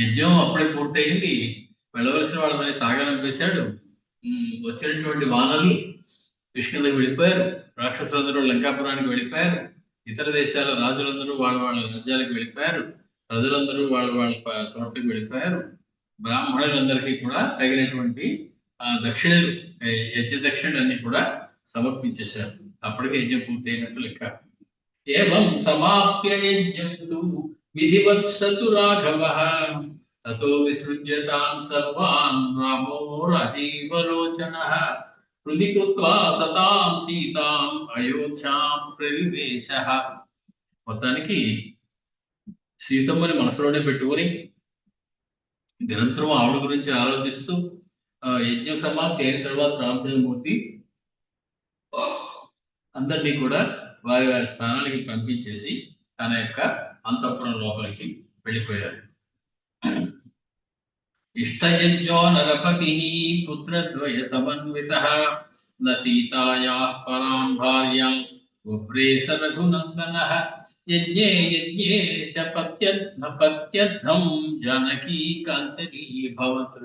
యజ్ఞం అప్పుడే పూర్తయింది. వెళ్ళవలసిన వాళ్ళని సాగనంపేశాడు. వచ్చినటువంటి వానరులు కిష్కిందకు వెళ్ళిపోయారు. రాక్షసులందరూ లంకాపురానికి వెళ్ళిపోయారు. ఇతర దేశాల రాజులందరూ వాళ్ళ వాళ్ళ రాజ్యాలకు వెళ్ళిపోయారు. ప్రజలందరూ వాళ్ళ వాళ్ళ చోట్లకు వెళ్ళిపోయారు. బ్రాహ్మణులందరికీ కూడా తగినటువంటి దక్షిణలు యజ్ఞ దక్షిణలన్నీ కూడా సమర్పించేశారు. అప్పటికే యజ్ఞం పూర్తి అయినట్టు లెక్క. ఏవం సమాప్య యజ్ఞం విధివత్సతు రాఘవః తతో విసృజ్యతాన్ సర్వాన్ రామో రాజీవలోచనః హృది కృత్వా సతాం సీతాం అయోధ్యాం ప్రవివేశః. మొత్తానికి సీతమ్మని మనసులోనే పెట్టుకొని నిరంతరం ఆవిడ గురించి ఆలోచిస్తూ యజ్ఞ సమాప్తి అయిన తర్వాత రామచంద్రమూర్తి అందరినీ కూడా వారి వారి స్థానాలకి పంపించేసి తన యొక్క అంతఃపురం లోపలికి వెళ్ళిపోయారు. ఇష్టయజ్ఞో నరపతి పుత్రద్వయ సమన్వితః న సీతాయాః పరాం భార్యాం ఉప్రేష రఘునందనః యజ్ఞే యజ్ఞే చ పత్యర్థం జానకీ కాంచనీ భవత్.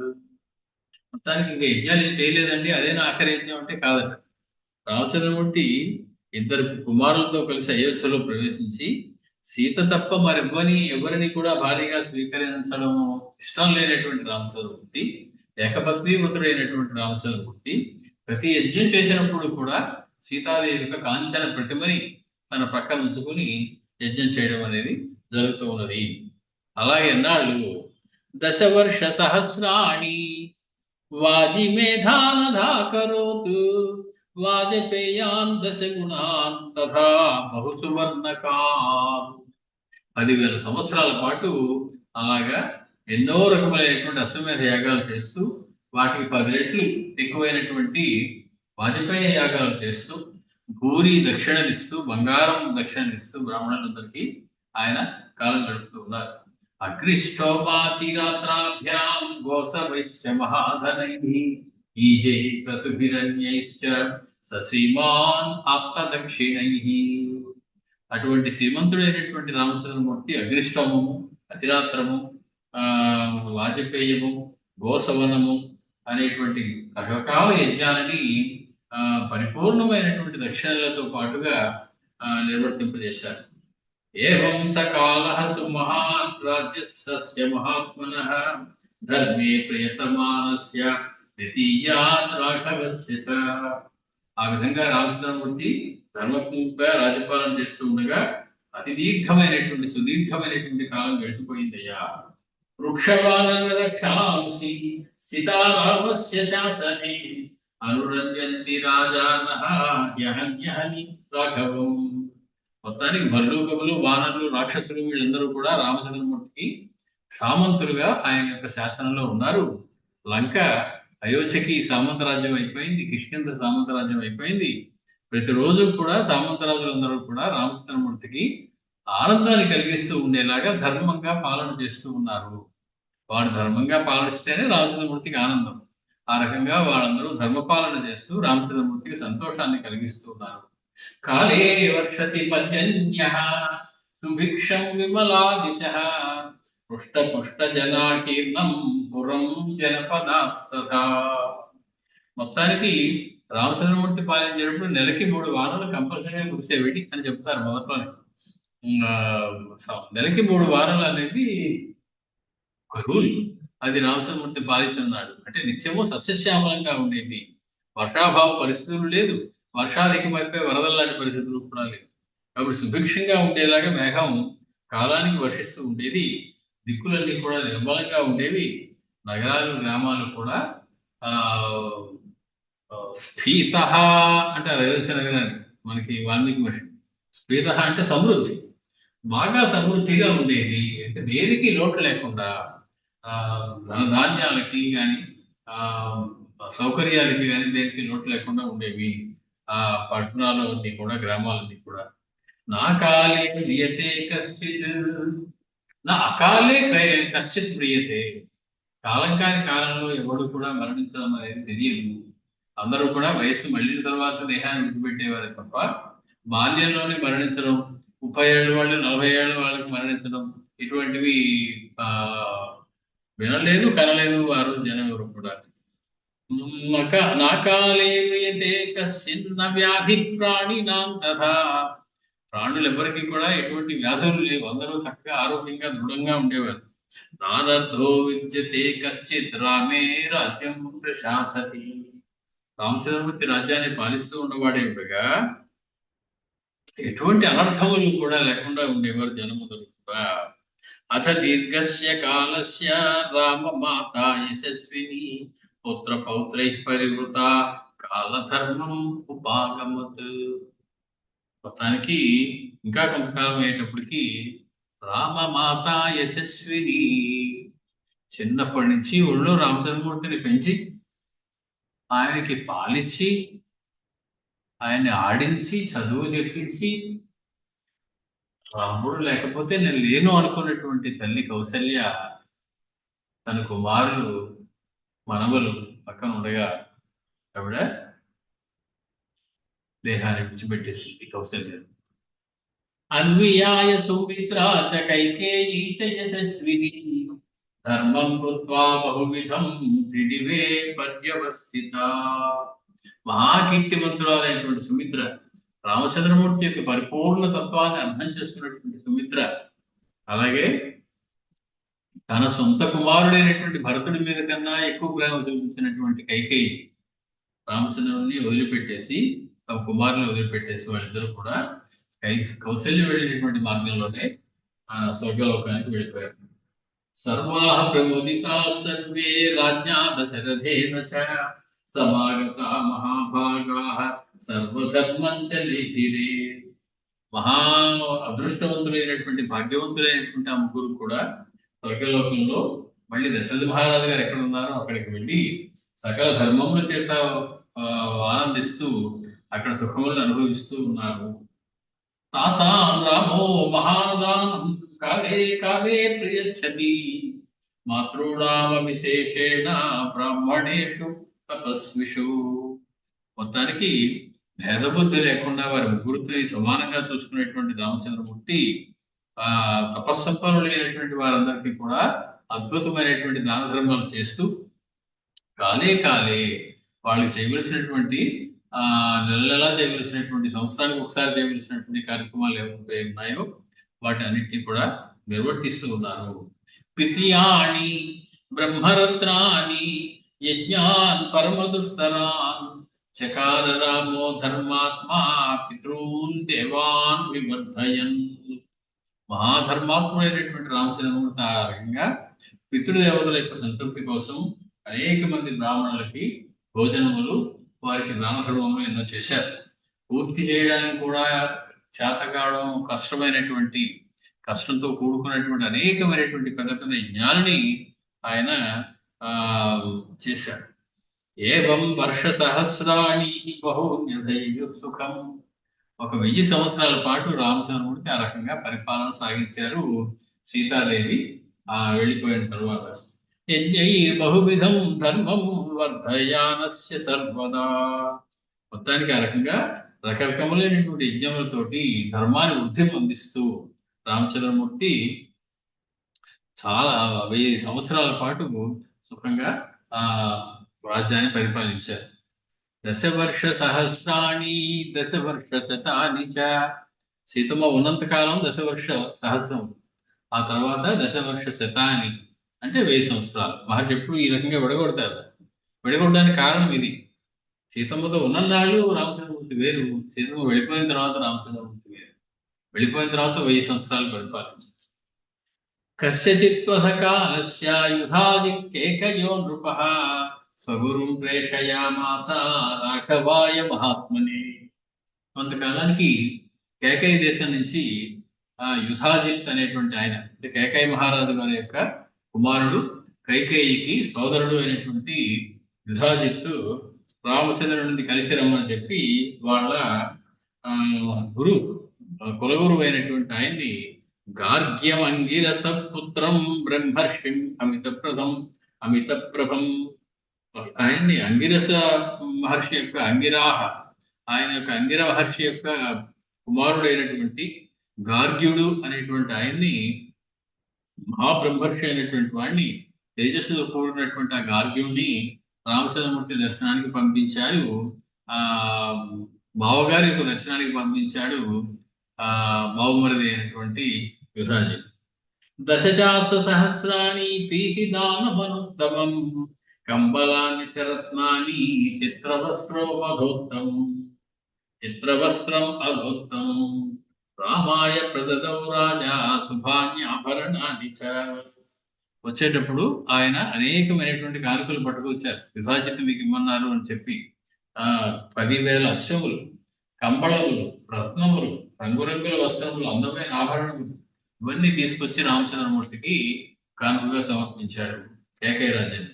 మొత్తానికి ఇంకా యజ్ఞాలు ఏం చేయలేదండి, అదేనా ఆఖరి యజ్ఞం అంటే కాదట. రామచంద్రమూర్తి ఇద్దరు కుమారులతో కలిసి అయోధ్యలో ప్రవేశించి సీత తప్ప ఎవరిని కూడా భారీగా స్వీకరించడం ఇష్టం లేనటువంటి రామచంద్రమూర్తి, ఏకపత్నీవృతుడైనటువంటి రామచంద్రమూర్తి ప్రతి యజ్ఞం చేసినప్పుడు కూడా సీతాదేవి యొక్క కాంచన ప్రతిమని తన ప్రక్కన ఉంచుకుని యజ్ఞం చేయడం అనేది జరుగుతూ ఉన్నది. అలాగే ఎన్నాళ్ళు 10 వర్ష సహస్రాణి వాజిమేధానధాకరోత్ వాజపేయాన్ 10 గుణాన్ తథా బహుసువర్ణకాన్. 10,000 సంవత్సరాల పాటు అలాగా ఎన్నో రకములైనటువంటి అశ్వమేధ యాగాలు చేస్తూ వాటికి 10 రెట్లు ఎక్కువైనటువంటి వాజపేయ యాగాలు చేస్తూ భూరి దక్షిణలిస్తూ బంగారం దక్షిణలిస్తూ బ్రాహ్మణులందరికీ ఆయన కాలం గడుపుతూ ఉన్నారు. అగ్రిష్టోపాతిరాత్రాభ్యాం గోసవైశ్చ మహాధనైః ఈజై క్రతుభిరణ్యైశ్చ సశ్రీమాన్ ఆప్తదక్షిణైః. అటువంటి శ్రీమంతుడైనటువంటి రామచంద్రమూర్తి అగ్నిష్టోమము, అతిరాత్రము, వాజపేయము, గోసవనము అనేటువంటి రకరకాల యజ్ఞాలని పరిపూర్ణమైనటువంటి దక్షిణలతో పాటుగా నిర్వర్తింపజేశారు. ఏవం సకాలః సుమహాన్ రాజ్యస్య మహాత్మనః ధర్మే ప్రియతమానస్య ద్వితీయాత్ రాఘవస్య చ. ఆ విధంగా రామచంద్రమూర్తి ధర్మముగా రాజ్యపాలన చేస్తూ ఉండగా అతి దీర్ఘమైనటువంటి సుదీర్ఘమైనటువంటి కాలం గడిచిపోయిందయ్యా. వృక్షవానరక్షాంసి సీతారామస్య శాసనే అనురంజంతి రాజానః యహన్యహని రాఘవం. మొత్తానికి భల్లూకములు, వానరులు, రాక్షసులు వీళ్ళందరూ కూడా రామచంద్రమూర్తికి సామంతులుగా ఆయన యొక్క శాసనంలో ఉన్నారు. లంక అయోధ్యకి సామంతరాజ్యం అయిపోయింది, కిష్కింధ సామంతరాజ్యం అయిపోయింది. ప్రతిరోజు కూడా సామంతరాజులందరూ కూడా రామచంద్రమూర్తికి ఆనందాన్ని కలిగిస్తూ ఉండేలాగా ధర్మంగా పాలన చేస్తూ ఉన్నారు. వాడు ధర్మంగా పాలిస్తేనే రామచంద్రమూర్తికి ఆనందం. ఆ రకంగా వాళ్ళందరూ ధర్మపాలన చేస్తూ రామచంద్రమూర్తికి సంతోషాన్ని కలిగిస్తూ ఉన్నారు. కాలే వర్షతి పర్జన్యః సుభిక్షం విమలా దిశః పుష్ట జనాకీర్ణం పురం జనపదాస్తథా. మొత్తానికి రామచంద్రమూర్తి పాలించేటప్పుడు నెలకి 3 వారాలు కంపల్సరీగా కురిసేవి అని చెప్తారు మొదట్లోనే. నెలకి 3 వారాలు అనేది ఒక రూల్. అది రామచంద్రమూర్తి పాలించున్నాడు. అంటే నిత్యము సస్యశ్యామలంగా ఉండేది, వర్షాభావ పరిస్థితులు లేదు, వర్షాధికమైపోయి వరదల లాంటి పరిస్థితులు కూడా లేదు. కాబట్టి సుభిక్షంగా ఉండేలాగా మేఘం కాలానికి వర్షిస్తూ ఉండేది. దిక్కులన్నీ కూడా నిర్మలంగా ఉండేవి. నగరాలు, గ్రామాలు కూడా స్ఫీత అంటారు అయోధ్య నగరాన్ని. మనకి వాల్మీకి మహర్షి స్ఫీత అంటే సమృద్ధి, బాగా సమృద్ధిగా ఉండేది. అంటే దేనికి లోటు లేకుండా ధనధాన్యాలకి కానీ సౌకర్యాలకి కానీ దేనికి లోటు లేకుండా ఉండేవి ఆ పట్టణాలన్నీ కూడా, గ్రామాలన్నీ కూడా. నా కాలే ప్రియతే కశ్చిత్, నా అకాలే కశ్చిత్ ప్రియతే. కాలం కాని కాలంలో ఎవడు కూడా మరణించడం అనేది తెలియదు. అందరూ కూడా వయసు మళ్ళిన తర్వాత దేహాన్ని విడిచిపెట్టేవారే తప్ప బాల్యంలోనే మరణించడం, 30 ఏళ్ళ వాళ్ళు 40 ఏళ్ళ వాళ్ళకి మరణించడం ఇటువంటివి వినలేదు, కనలేదు ఆ రోజు జనం ఎవరు కూడా. నా కాలే ప్రియతే కశ్చిన్న వ్యాధి ప్రాణినాం తథా. ప్రాణులు ఎవరికి కూడా ఎటువంటి వ్యాధులు లేవు, అందరూ చక్కగా ఆరోగ్యంగా దృఢంగా ఉండేవారు. నారర్థో విద్యతే కశ్చిత్ రామే రాజ్యం ప్రశాసతి. రామచంద్రమూర్తి రాజ్యాన్ని పాలిస్తూ ఉన్నవాడే ఉండగా ఎటువంటి అనర్థములు కూడా లేకుండా ఉండేవారు జనములు కూడా. అథ దీర్ఘస్య కాలస్య రామ మాతా యశస్విని పుత్ర పౌత్రై పరివృత కాలధర్మం ఉపాగమత్. మొత్తానికి ఇంకా కొంతకాలం అయ్యేటప్పటికి రామమాత యశస్విని, చిన్నప్పటి నుంచి ఊళ్ళో రామచంద్రమూర్తిని పెంచి ఆయనకి పాలిచ్చి ఆయన్ని ఆడించి చదువు చెప్పించి రాముడు లేకపోతే నేను లేను అనుకున్నటువంటి తల్లి కౌసల్య తన కుమారులు మనవలు పక్కన ఉండగా ఆవిడ దేహాన్ని విడిచిపెట్టేసింది కౌసల్య. అన్వియాయ సుమిత్రా చ కైకేయీ చ యశస్విని ధర్మం కృత్వా బహువిధం త్రిదివే పర్యవస్థిత. మహాకీర్తిమంతురాలైనటువంటి సుమిత్ర, రామచంద్రమూర్తి యొక్క పరిపూర్ణ తత్వాన్ని అర్థం చేసుకున్నటువంటి సుమిత్ర, అలాగే తన సొంత కుమారుడైనటువంటి భరతుడి మీద కన్నా ఎక్కువ ప్రేమ చూపించినటువంటి కైకేయి రామచంద్రుడిని వదిలిపెట్టేసి, తమ కుమారుని వదిలిపెట్టేసి వాళ్ళిద్దరూ కూడా కౌశల్యం వెళ్ళినటువంటి మార్గంలోనే స్వర్గలోకానికి వెళ్ళిపోయారు. సర్వాః ప్రముదితా సర్వే రాజ్ఞా దశరథేన చ సమాగత మహాభాగాః సర్వధర్మం చ లేఖిరే. మహా అదృష్టవంతులైనటువంటి భాగ్యవంతులైనటువంటి ఆ ముగ్గురు కూడా స్వర్గలోకంలో మళ్ళీ దశరథ మహారాజు గారు ఎక్కడ ఉన్నారో అక్కడికి వెళ్ళి సకల ధర్మముల చేత ఆనందిస్తూ అక్కడ సుఖములను అనుభవిస్తూ ఉన్నారు. తాసాం రామో మహాదానం కాలే కాలే ప్రయచ్చతి మాతృనామ విశేషేణ బ్రాహ్మణేషు తపస్విషు. మొత్తానికి భేదబుద్ధి లేకుండా వారి ముగ్గురిని సమానంగా చూసుకునేటువంటి రామచంద్రమూర్తి ఆ తపస్సంపన్నులైనటువంటి వారందరికీ కూడా అద్భుతమైనటువంటి దాన ధర్మాలు చేస్తూ కాలే వాళ్ళు చేయవలసినటువంటి నెల నెలా చేయవలసినటువంటి సంవత్సరానికి ఒకసారి చేయవలసినటువంటి కార్యక్రమాలు ఏమైతే ఉన్నాయో వాటి అన్నింటినీ కూడా నిర్వర్తిస్తూ ఉన్నారు. పిత్యాణి బ్రహ్మరత్నాని యజ్ఞాన్ పరమదుస్తరాన్ చకార రామో ధర్మాత్మా పితృన్ దేవాన్ వివర్ధయన్. మహాధర్మాత్ముడైనటువంటి రామచంద్రమూర్తి ఆ రకంగా పితృదేవతల యొక్క సంతృప్తి కోసం అనేక మంది బ్రాహ్మణులకి భోజనములు, వారికి దాన ధర్మములు ఎన్నో చేశారు. పూర్తి చేయడానికి కూడా చేతకావడం కష్టమైనటువంటి, కష్టంతో కూడుకున్నటువంటి అనేకమైనటువంటి పెద్ద పెద్ద యజ్ఞాలని ఆయన చేశాడు. ఏవం వర్ష సహస్రాణి బహున్యధైర్య సుఖం. 1000 సంవత్సరాల పాటు రామచంద్రమూర్తి ఆ రకంగా పరిపాలన సాగించారు సీతాదేవి వెళ్ళిపోయిన తర్వాత. యజ్ఞై బహువిధం ధర్మం వర్ధయానస్య సర్వదా. మొత్తానికి ఆ రకంగా రకరకములైనటువంటి యజ్ఞములతోటి ధర్మాన్ని వృద్ధి పొందిస్తూ రామచంద్రమూర్తి చాలా 1000 సంవత్సరాల పాటు సుఖంగా రాజ్యాన్ని పరిపాలించారు. దశవర్ష సహస్రాణి దశవర్ష శతాని చ. సీతమ్మ ఉన్నంత కాలం దశవర్ష సహస్రం, ఆ తర్వాత దశవర్ష శతాని అంటే 1000 సంవత్సరాలు. మహర్షి ఎప్పుడు ఈ రకంగా విడగొడతారు. విడగొట్టడానికి కారణం ఇది. సీతమ్మతో ఉన్ననాళ్ళు రామచంద్రమూర్తి వేరు, సీతమ్మ వెళ్ళిపోయిన తర్వాత రామచంద్రమూర్తి వేరు. వెళ్ళిపోయిన తర్వాత 1000 సంవత్సరాలు పరిపాలించారు. కస్యచిత్వసకాలస్య యుధాదికేకయో నృపః స్వగురుం ప్రేషయామాస రాఘవాయ మహాత్మనే. కొంతకాలానికి కేకయి దేశం నుంచి యుధాజిత్ అనేటువంటి ఆయన, అంటే కేకయి మహారాజు గారి యొక్క కుమారుడు, కైకేయికి సోదరుడు అయినటువంటి యుధాజిత్తు రామచంద్రుడిని కలిసి రమ్మని చెప్పి వాళ్ళ కులగురు అయినటువంటి ఆయన్ని గార్గ్యం అంగిరస పుత్రం బ్రహ్మర్షిం అమితప్రభం ఆయన్ని అంగిరస మహర్షి యొక్క ఆయన యొక్క అంగిర మహర్షి యొక్క కుమారుడైనటువంటి గార్గ్యుడు అనేటువంటి ఆయన్ని, మహాబ్రహ్మర్షి అయినటువంటి వాడిని, తేజస్సుతో కూడినటువంటి ఆ గార్గ్యుడిని రామచంద్రమూర్తి దర్శనానికి పంపించాడు. బావగారి యొక్క దర్శనానికి పంపించాడు బావమరిది అయినటువంటి యుధాజి. దశచాస సహస్రాణి ప్రీతిదానమనుత్తమం కంబలాని చరత్నాని చిత్రవస్త్రం అధోత్తం రామాయ ప్రదదౌ రాజా శుభాన్యాభరణాని చ. వచ్చేటప్పుడు ఆయన అనేకమైనటువంటి కానుకలు పట్టుకొచ్చారు. యుధాజిత్ మీకు ఇమ్మన్నారు అని చెప్పి 10,000 అశ్వములు, కంబళములు, రత్నములు, రంగురంగుల వస్త్రములు, అందమైన ఆభరణములు ఇవన్నీ తీసుకొచ్చి రామచంద్రమూర్తికి కానుకగా సమర్పించాడు కేకయ రాజన్.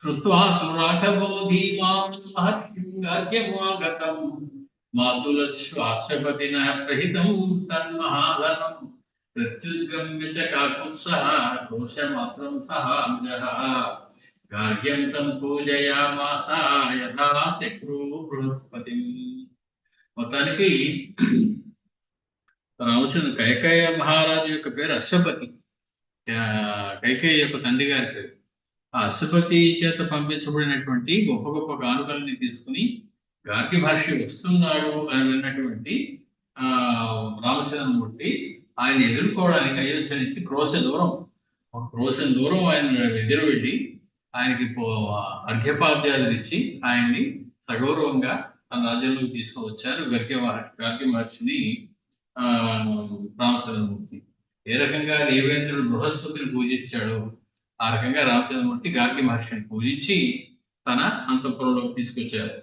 కృత్వా తు రాఘవో ధీమాన్ మహర్షిం గార్గ్యమాగతం మాతులశ్వాక్షపతిన ప్రహితం తన్మహాధనం ప్రత్యుద్గమ్య చ కాకుత్సః కోశమాత్రం సహాంజః గార్గ్యం తం పూజయామాస యథా చక్రు బృహస్పతిం. మొత్తానికి రామచంద్ర కైకేయ మహారాజు యొక్క పేరు అశ్వపతి, కైకేయ యొక్క తండ్రి గారి పేరు. ఆ అశ్వపతి చేత పంపించబడినటువంటి గొప్ప గొప్ప కానుకలని తీసుకుని గార్గ్య మహర్షి వస్తున్నాడు అని విన్నటువంటి రామచంద్రమూర్తి ఆయన ఎదుర్కోవడానికి అయోధ్య నుంచి క్రోశం దూరం ఆయన ఎదురు వెళ్ళి ఆయనకి అర్ఘ్యపాద్యాలు ఇచ్చి ఆయన్ని సగౌరవంగా తన రాజ్యంలోకి తీసుకువచ్చారు గార్గ్య మహర్షిని రామచంద్రమూర్తి. ఏ రకంగా దేవేంద్రుడు బృహస్పతిని పూజించాడో ఆ రకంగా రామచంద్రమూర్తి గార్గ్య మహర్షిని పూజించి తన అంతఃపురంలోకి తీసుకొచ్చారు.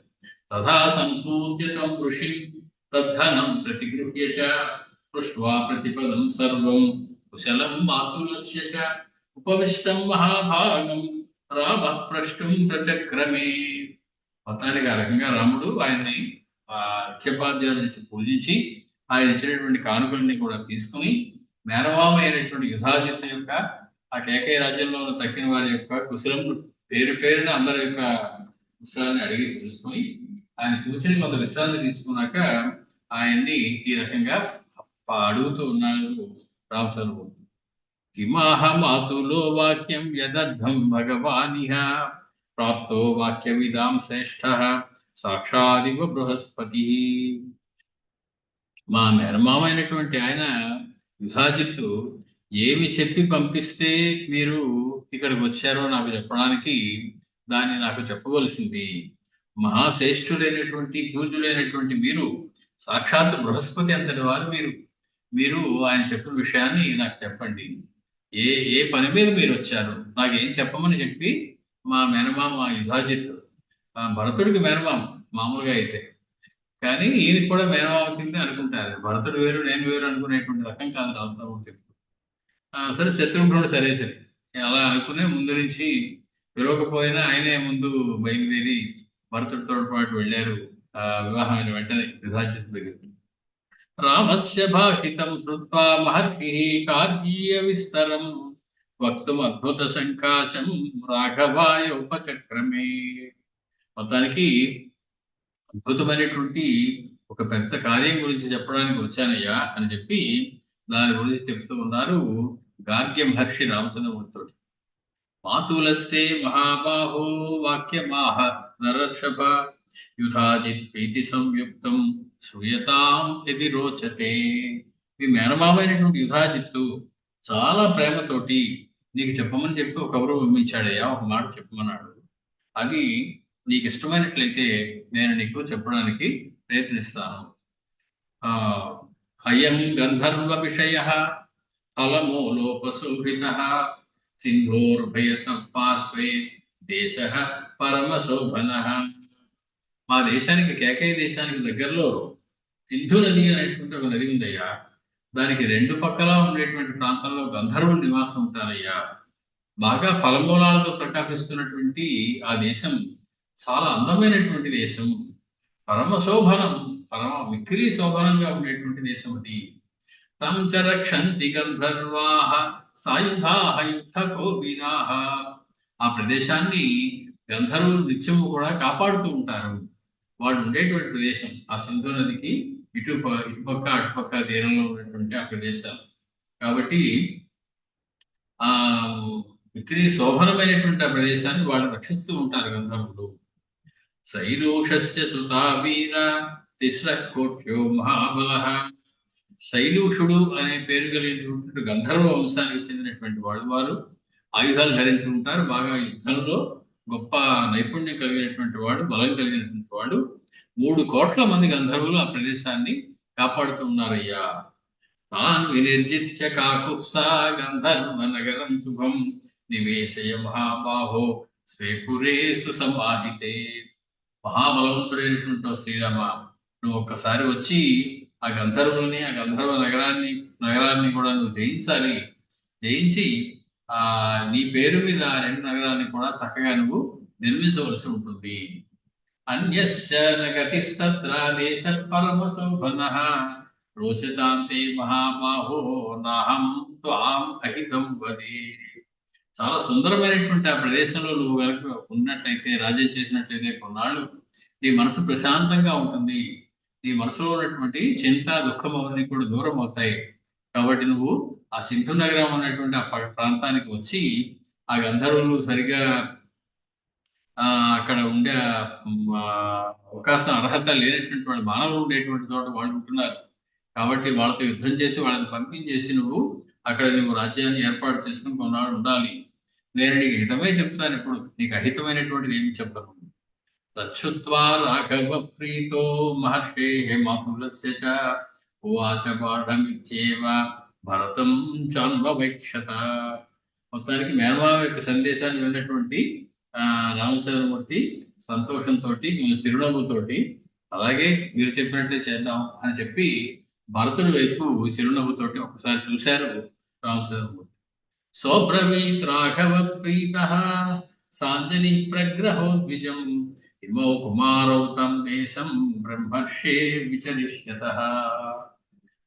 తథా సంపూజ్యతం ఋషి తద్ధనం ప్రతిగృహ్య చ పృష్ట్వా ప్రతిపదం సర్వం కుశలం మాతులస్య చ ఉపవిష్టం మహాభాగం రామ ప్రష్టుం ప్రచక్రమే. మొత్తానికి ఆ రకంగా రాముడు ఆయన్ని అర్ఘ్యపాద్యాల నుంచి పూజించి ఆయన ఇచ్చినటువంటి కానుకల్ని కూడా తీసుకుని మేనమామ అయినటువంటి యుధాజిత్ యొక్క ఆ కేకయ రాజ్యంలో తక్కిన వారి యొక్క కుశలం పేరున అందరి యొక్క విశ్రాంతి అడిగి తెలుసుకొని ఆయన కూర్చొని కొంత విశ్రాంతి తీసుకున్నాక ఆయన్ని ఈ రకంగా అడుగుతూ ఉన్నాడు రామచంద్రమూర్తి. కిమాహమాతులో వాక్యం యదర్థం భగవానిహ ప్రాప్తో వాక్యవిదాం శ్రేష్ఠ సాక్షాదివ బృహస్పతి. మా మేనమామైనటువంటి ఆయన యుధాజిత్తు ఏమి చెప్పి పంపిస్తే మీరు ఇక్కడికి వచ్చారో నాకు చెప్పడానికి దాన్ని నాకు చెప్పవలసింది. మహాశ్రేష్ఠులైనటువంటి పూజ్యులైనటువంటి మీరు సాక్షాత్ బృహస్పతి అంతటి వారు మీరు ఆయన చెప్పిన విషయాన్ని నాకు చెప్పండి. ఏ ఏ పని మీద మీరు వచ్చారు నాకేం చెప్పమని చెప్పి మా మేనమామ యుధాజిత్తు, భరతుడికి మేనమామ మామూలుగా అయితే, కానీ ఈయన కూడా మేనమామ కింద అనుకుంటారు. భరతుడు వేరు నేను వేరు అనుకునేటువంటి రకం కాదు రామచంద్రమూర్తి. సరే శత్రుఘ్నుడు సరే అలా అనుకునే ముందు నుంచి పిలవకపోయినా ఆయనే ముందు బయలుదేరి భరతుడితో పాటు వెళ్ళారు. వివాహమైన వెంటనే యుధాజిత్ దగ్గరికి. రామస్య భాషితం శ్రుత్వా మహర్షి కార్యీయ విస్తరం వక్తుం అద్భుత సంకాశం రాఘవాయ ఉపచక్రమే. మొత్తానికి అద్భుతమైనటువంటి ఒక పెద్ద కార్యం గురించి చెప్పడానికి వచ్చానయ్యా అని చెప్పి దాని గురించి చెప్తూ ఉన్నారు గార్గ్య మహర్షి రామచంద్రమూర్తుడు. మాతులస్తే మహాబాహో వాక్యమాహ నరర్షభ యుధాజిత్ ప్రీతి సంయుక్తం శ్రూయతాం ఇది రోచతే. మీ మేనమామైనటువంటి యుధాజిత్తు చాలా ప్రేమతోటి నీకు చెప్పమని చెప్పి ఒక కబురు పంపించాడయ్యా, ఒక మాట చెప్పమన్నాడు. అది నీకు ఇష్టమైనట్లయితే నేను నీకు చెప్పడానికి ప్రయత్నిస్తాను. అయం గంధర్వ విషయ ఫలమూలోపశోభిత సింధోర్భయత పార్శ్వే దేశ పరమశోభన. మా దేశానికి కేకయ దేశానికి దగ్గరలో సింధు నది అనేటువంటి ఒక నది ఉందయ్యా. దానికి రెండు పక్కల ఉండేటువంటి ప్రాంతంలో గంధర్వులు నివాసం ఉంటారయ్యా. బాగా ఫలమూలాలతో ప్రకాశిస్తున్నటువంటి ఆ దేశం చాలా అందమైనటువంటి దేశం. పరమశోభనం, పరమ మిక్కిలి శోభనంగా ఉండేటువంటి దేశం అది. తం చ రక్షంతి గంధర్వాః సాయుధాః యుద్ధకోవిదాః. ఆ ప్రదేశాన్ని గంధర్వులు నిత్యము కూడా కాపాడుతూ ఉంటారు. వాళ్ళు ఉండేటువంటి ప్రదేశం ఆ సింధు నదికి ఇటుపక్క అటుపక్క తీరంలో ఉన్నటువంటి ఆ ప్రదేశాలు కాబట్టి ఆ మిక్కిలి శోభనమైనటువంటి ఆ ప్రదేశాన్ని వాళ్ళు రక్షిస్తూ ఉంటారు గంధర్వులు. శైలూషస్య సుతా వీర తిస్రకోట్యో మహాబలః. శైలూషుడు అనే పేరు కలిగినటువంటి గంధర్వ వంశానికి చెందినటువంటి వారు ఆయుధాలు ధరించి ఉంటారు. బాగా యుద్ధంలో గొప్ప నైపుణ్యం కలిగినటువంటి వాడు, బలం కలిగినటువంటి వాడు. 3 కోట్ల మంది గంధర్వులు ఆ ప్రదేశాన్ని కాపాడుతూ ఉన్నారయ్యా. తాన్ వినిర్జిత్య కాకుత్సా గంధర్వ నగరం శుభం నివేశయ మహాబాహో స్వేపురే సుసమాహితే. మహాబలవంతుడైనటువంటి శ్రీరామ, నువ్వు ఒక్కసారి వచ్చి ఆ గంధర్వుల్ని, ఆ గంధర్వ నగరాన్ని కూడా నువ్వు జయించాలి. జయించి నీ పేరు మీద 2 నగరాన్ని కూడా చక్కగా నువ్వు నిర్మించవలసి ఉంటుంది. అన్యస్య నగతిస్తత్ర దేశ పరమశోభనః రోచతాంతే మహాబాహో నాహం త్వాం అహితం వదే. చాలా సుందరమైనటువంటి ఆ ప్రదేశంలో నువ్వు కనుక ఉన్నట్లయితే, రాజ్యం చేసినట్లయితే కొన్నాళ్ళు నీ మనసు ప్రశాంతంగా ఉంటుంది. నీ మనసులో ఉన్నటువంటి చింత, దుఃఖం అవన్నీ కూడా దూరం అవుతాయి. కాబట్టి నువ్వు ఆ సింధు నగరం అనేటువంటి ఆ ప్రాంతానికి వచ్చి ఆ గంధర్వులు సరిగా అక్కడ ఉండే అవకాశం, అర్హత లేనటువంటి వాళ్ళు, మానవులు ఉండేటువంటి చోట వాళ్ళు ఉంటున్నారు. కాబట్టి వాళ్ళతో యుద్ధం చేసి వాళ్ళని పంపించేసి నువ్వు అక్కడ నువ్వు రాజ్యాన్ని ఏర్పాటు చేసుకుని కొన్నాళ్ళు ఉండాలి. నేను నీకు హితమే చెప్తాను, ఇప్పుడు నీకు అహితమైనటువంటిది ఏమి చెప్పను. రచ్చుత్వా రాఘవ ప్రీతో మహర్షే మాతులస్య చ ఉవాచ పాఠమిత్యేవ భరతం చాన్వవేక్షత. మొత్తానికి మేనమామ యొక్క సందేశాన్ని విన్నటువంటి రామచంద్రమూర్తి సంతోషంతో, చిరునవ్వుతోటి అలాగే మీరు చెప్పినట్లే చేద్దాం అని చెప్పి భరతుడి వైపు చిరునవ్వుతోటి ఒకసారి చూశారు రామచంద్రమూర్తి. సోబ్రవీత్ రాఘవ ప్రీత సాంజలి ప్రగ్రహో ద్విజం ఇమౌ కుమారౌ తం దేశం బ్రహ్మర్షే విచరిష్యతః.